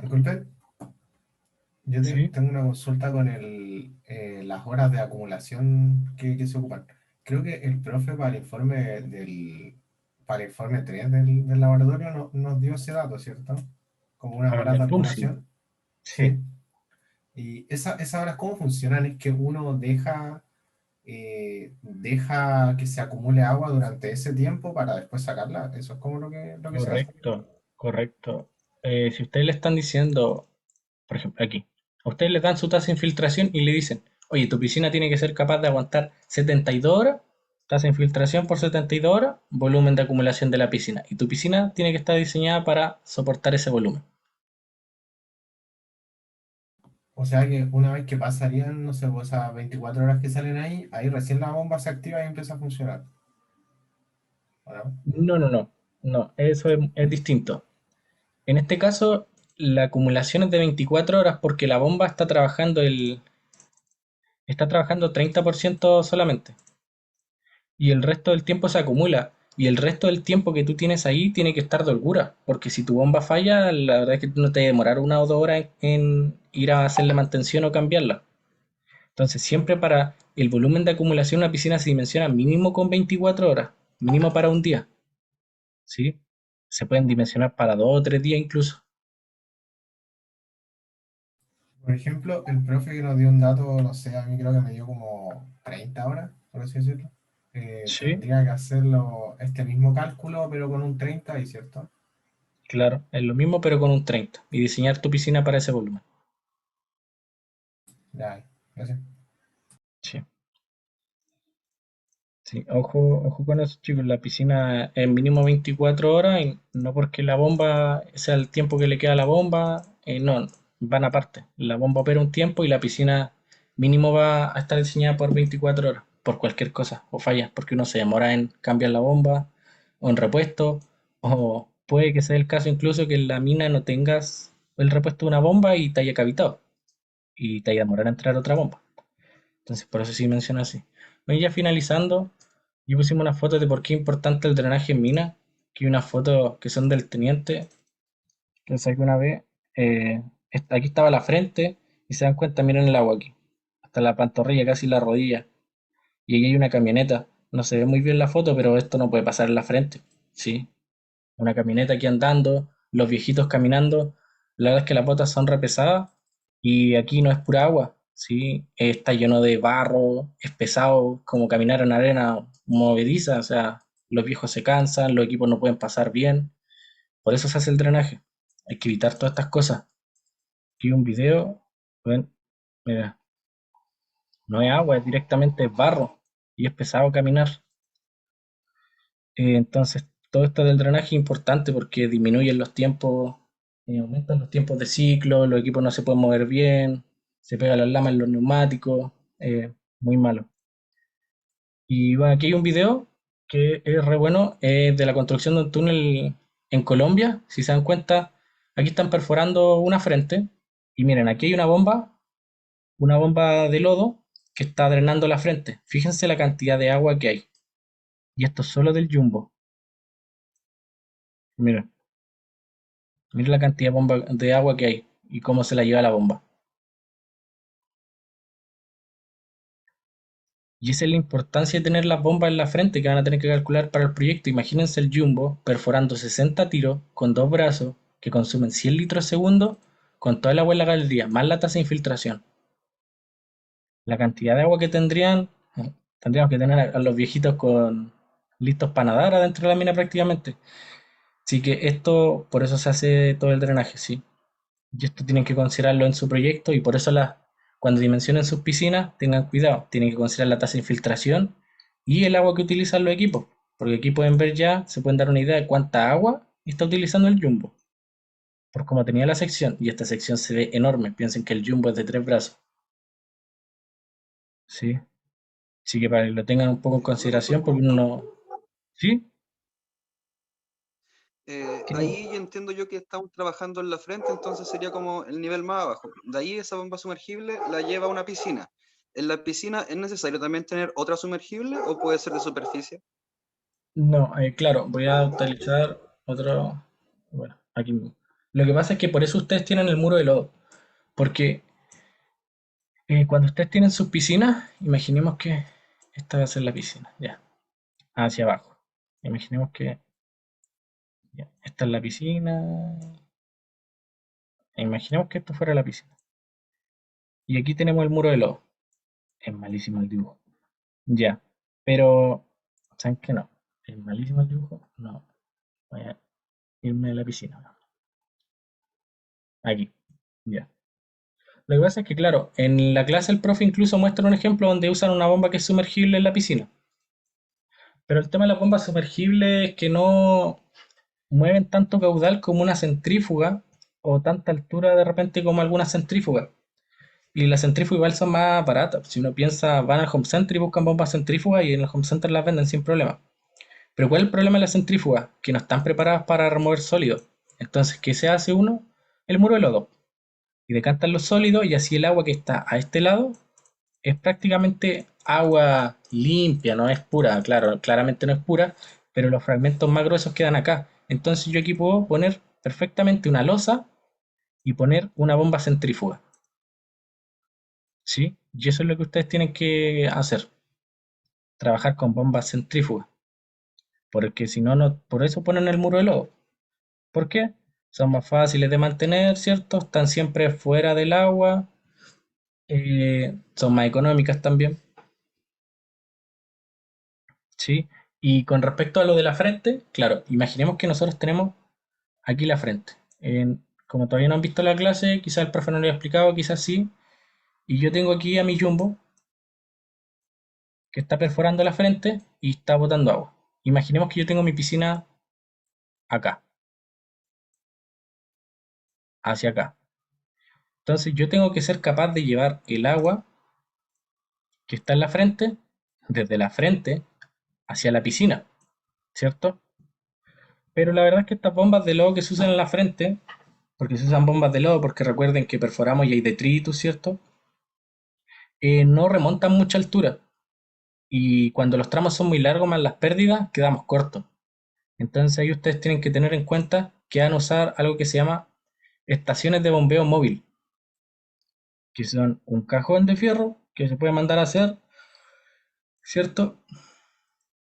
Disculpe, yo ¿Sí? tengo una consulta con las horas de acumulación que se ocupan. Creo que el profe para el informe para el informe 3 del laboratorio nos dio ese dato, ¿cierto? Como unas Para horas el de PUMSI. acumulación. Sí. Sí. Y esas horas, ¿cómo funcionan? Es que uno deja que se acumule agua durante ese tiempo para después sacarla. Eso es como lo que se hace. Correcto, correcto. Si ustedes le están diciendo, por ejemplo, aquí, a ustedes les dan su tasa de infiltración y le dicen, oye, tu piscina tiene que ser capaz de aguantar 72 horas, tasa de infiltración por 72 horas, volumen de acumulación de la piscina. Y tu piscina tiene que estar diseñada para soportar ese volumen. O sea que una vez que pasarían, no sé, pues esas 24 horas que salen ahí recién la bomba se activa y empieza a funcionar. ¿O no? No, no, no, no, eso es distinto. En este caso, la acumulación es de 24 horas porque la bomba está trabajando 30% solamente. Y el resto del tiempo se acumula. Y el resto del tiempo que tú tienes ahí tiene que estar de holgura, porque si tu bomba falla, la verdad es que no te va a demorar 1 o 2 horas en ir a hacerle mantención o cambiarla. Entonces, siempre para el volumen de acumulación una piscina se dimensiona mínimo con 24 horas, mínimo para un día, ¿sí? Se pueden dimensionar para 2 o 3 días incluso. Por ejemplo, el profe que nos dio un dato, no sé, a mí creo que me dio como 30 horas, por así decirlo. Sí, Tendría que hacerlo este mismo cálculo, pero con un 30, ¿y cierto? claro, es lo mismo pero con un 30 y diseñar tu piscina para ese volumen. Ya, gracias. Sí. Sí, ojo, ojo con eso, chicos. La piscina es mínimo 24 horas y no porque la bomba sea el tiempo que le queda a la bomba, no, van aparte. La bomba opera un tiempo y la piscina mínimo va a estar diseñada por 24 horas, por cualquier cosa o falla, porque uno se demora en cambiar la bomba o en repuesto, o puede que sea el caso incluso que en la mina no tengas el repuesto de una bomba y te haya cavitado y te haya demorado en entrar otra bomba. Entonces, por eso sí menciona así. Bueno, ya finalizando, y pusimos unas fotos de por qué es importante el drenaje en mina, que unas fotos que son del teniente, que saqué una vez. Aquí estaba la frente, y se dan cuenta, miren el agua aquí, hasta la pantorrilla, casi la rodilla. Y ahí hay una camioneta. No se ve muy bien la foto, pero esto no puede pasar en la frente. Sí, una camioneta aquí andando, los viejitos caminando. La verdad es que las botas son repesadas y aquí no es pura agua, ¿sí? Está lleno de barro, es pesado, como caminar en arena movediza, o sea, los viejos se cansan, los equipos no pueden pasar bien, por eso se hace el drenaje. Hay que evitar todas estas cosas. Aquí un video, ven, mira, no es agua, es directamente barro y es pesado caminar. Entonces, todo esto del drenaje es importante porque disminuyen los tiempos, aumentan los tiempos de ciclo, los equipos no se pueden mover bien, se pega la lama en los neumáticos, muy malo. Y bueno, aquí hay un video que es re bueno, de la construcción de un túnel en Colombia. Si se dan cuenta, aquí están perforando una frente y miren, aquí hay una bomba de lodo que está drenando la frente. Fíjense la cantidad de agua que hay. Y esto es solo del Jumbo. Miren. Mira la cantidad de agua que hay y cómo se la lleva la bomba. Y esa es la importancia de tener las bombas en la frente que van a tener que calcular para el proyecto. Imagínense el Jumbo perforando 60 tiros con 2 brazos que consumen 100 litros segundo con toda el agua en la galería, más la tasa de infiltración. La cantidad de agua que tendríamos que tener a los viejitos listos para nadar adentro de la mina prácticamente. Así que esto, por eso se hace todo el drenaje, ¿sí? Y esto tienen que considerarlo en su proyecto y por eso cuando dimensionen sus piscinas tengan cuidado, tienen que considerar la tasa de infiltración y el agua que utilizan los equipos, porque aquí pueden ver ya, se pueden dar una idea de cuánta agua está utilizando el Jumbo, por como tenía la sección, y esta sección se ve enorme, piensen que el Jumbo es de 3 brazos, ¿sí? Así que para que lo tengan un poco en Profesor, consideración, porque uno pregunta. no... ¿Sí? Ahí entiendo yo que estamos trabajando en la frente, entonces sería como el nivel más abajo. De ahí esa bomba sumergible la lleva a una piscina. ¿En la piscina es necesario también tener otra sumergible o puede ser de superficie? No, claro, voy a utilizar otro... Bueno, aquí mismo. Lo que pasa es que por eso ustedes tienen el muro de lodo, porque cuando ustedes tienen sus piscinas, imaginemos que esta va a ser la piscina, ya, hacia abajo. Imaginemos que Ya, esta es la piscina. Imaginemos que esto fuera la piscina. Y aquí tenemos el muro de lodo. Es malísimo el dibujo. Ya, pero ¿saben qué? No. Es malísimo el dibujo. No. Voy a irme de la piscina. Aquí. Ya. Lo que pasa es que, claro, en la clase el profe incluso muestra un ejemplo donde usan una bomba que es sumergible en la piscina. Pero el tema de las bombas sumergibles es que no mueven tanto caudal como una centrífuga o tanta altura de repente como algunas centrífugas. Y las centrífugas igual son más baratas. Si uno piensa, van al home center y buscan bombas centrífugas y en el home center las venden sin problema. Pero ¿cuál es el problema de las centrífugas? Que no están preparadas para remover sólidos. Entonces, ¿qué se hace uno? El muro de lodo. Y decantan los sólidos y así el agua que está a este lado es prácticamente agua limpia, no es pura, claro, claramente no es pura, pero los fragmentos más gruesos quedan acá. Entonces yo aquí puedo poner perfectamente una losa y poner una bomba centrífuga. ¿Sí? Y eso es lo que ustedes tienen que hacer, trabajar con bombas centrífugas, porque si no, no, por eso ponen el muro de lodo. ¿Por qué? Son más fáciles de mantener, ¿cierto? Están siempre fuera del agua, son más económicas también, ¿sí? Y con respecto a lo de la frente, claro, imaginemos que nosotros tenemos aquí la frente. Como todavía no han visto la clase, quizás el profe no lo haya explicado, quizás sí, y yo tengo aquí a mi jumbo que está perforando la frente y está botando agua. Imaginemos que yo tengo mi piscina acá, hacia acá. Entonces yo tengo que ser capaz de llevar el agua que está en la frente, desde la frente hacia la piscina, ¿cierto? Pero la verdad es que estas bombas de lodo que se usan en la frente, porque se usan bombas de lodo porque recuerden que perforamos y hay detritus, ¿cierto? No remontan mucha altura. Y cuando los tramos son muy largos más las pérdidas, quedamos cortos. Entonces ahí ustedes tienen que tener en cuenta que van a usar algo que se llama estaciones de bombeo móvil, que son un cajón de fierro que se puede mandar a hacer, ¿cierto?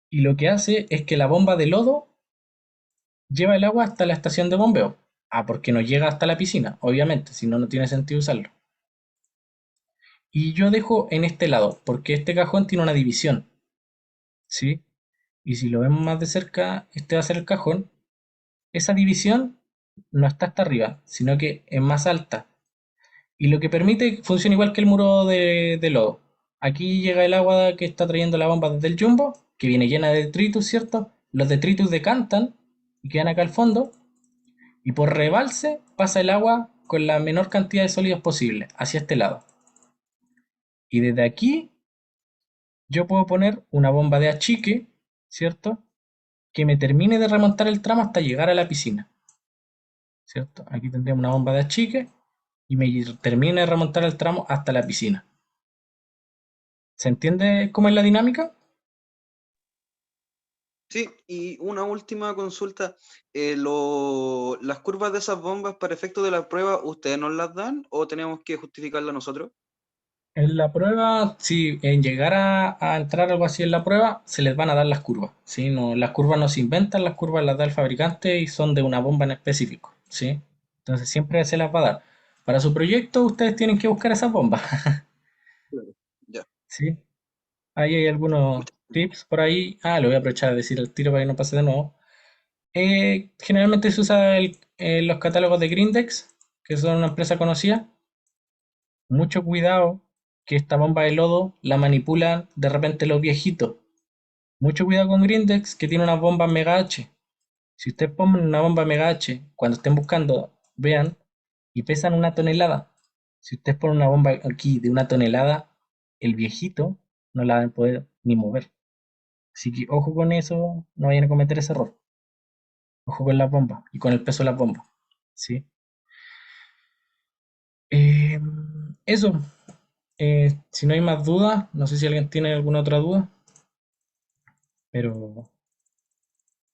Y lo que hace es que la bomba de lodo lleva el agua hasta la estación de bombeo. Ah, porque no llega hasta la piscina, obviamente, si no, no tiene sentido usarlo. Y yo dejo en este lado, porque este cajón tiene una división, ¿sí? Y si lo vemos más de cerca, este va a ser el cajón. Esa división no está hasta arriba, sino que es más alta. Y lo que permite funciona igual que el muro de lodo. Aquí llega el agua que está trayendo la bomba desde el jumbo, que viene llena de detritus, ¿cierto? Los detritus decantan y quedan acá al fondo. Y por rebalse pasa el agua con la menor cantidad de sólidos posible hacia este lado. Y desde aquí yo puedo poner una bomba de achique, ¿cierto? Que me termine de remontar el tramo hasta llegar a la piscina, ¿cierto? Aquí tendríamos una bomba de achique y me termina de remontar el tramo hasta la piscina. ¿Se entiende cómo es la dinámica? Sí, y una última consulta. ¿Las curvas de esas bombas para efecto de la prueba, ustedes nos las dan o tenemos que justificarlas nosotros? En la prueba, si en llegar a entrar algo así en la prueba, se les van a dar las curvas, ¿sí? No, las curvas no se inventan, las curvas las da el fabricante y son de una bomba en específico, ¿sí? Entonces siempre se las va a dar. Para su proyecto ustedes tienen que buscar esas bombas, Claro. Ya. ¿sí? Ahí hay algunos Muchas tips por ahí. Ah, lo voy a aprovechar de decir el tiro para que no pase de nuevo. Generalmente se usa los catálogos de Grindex, que son una empresa conocida. Mucho cuidado que esta bomba de lodo la manipulan de repente los viejitos. Mucho cuidado con Grindex que tiene unas bombas Mega H. Si ustedes ponen una bomba Mega H, cuando estén buscando, vean, y pesan 1 tonelada. Si ustedes ponen una bomba aquí de 1 tonelada, el viejito no la van a poder ni mover. Así que ojo con eso, no vayan a cometer ese error. Ojo con las bombas y con el peso de las bombas. ¿Sí? Eh, eso. Si no hay más dudas, no sé si alguien tiene alguna otra duda, pero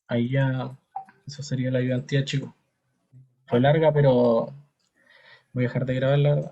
ahí ya, eso sería la ayudantía, chicos. Fue larga, pero voy a dejar de grabar, la verdad.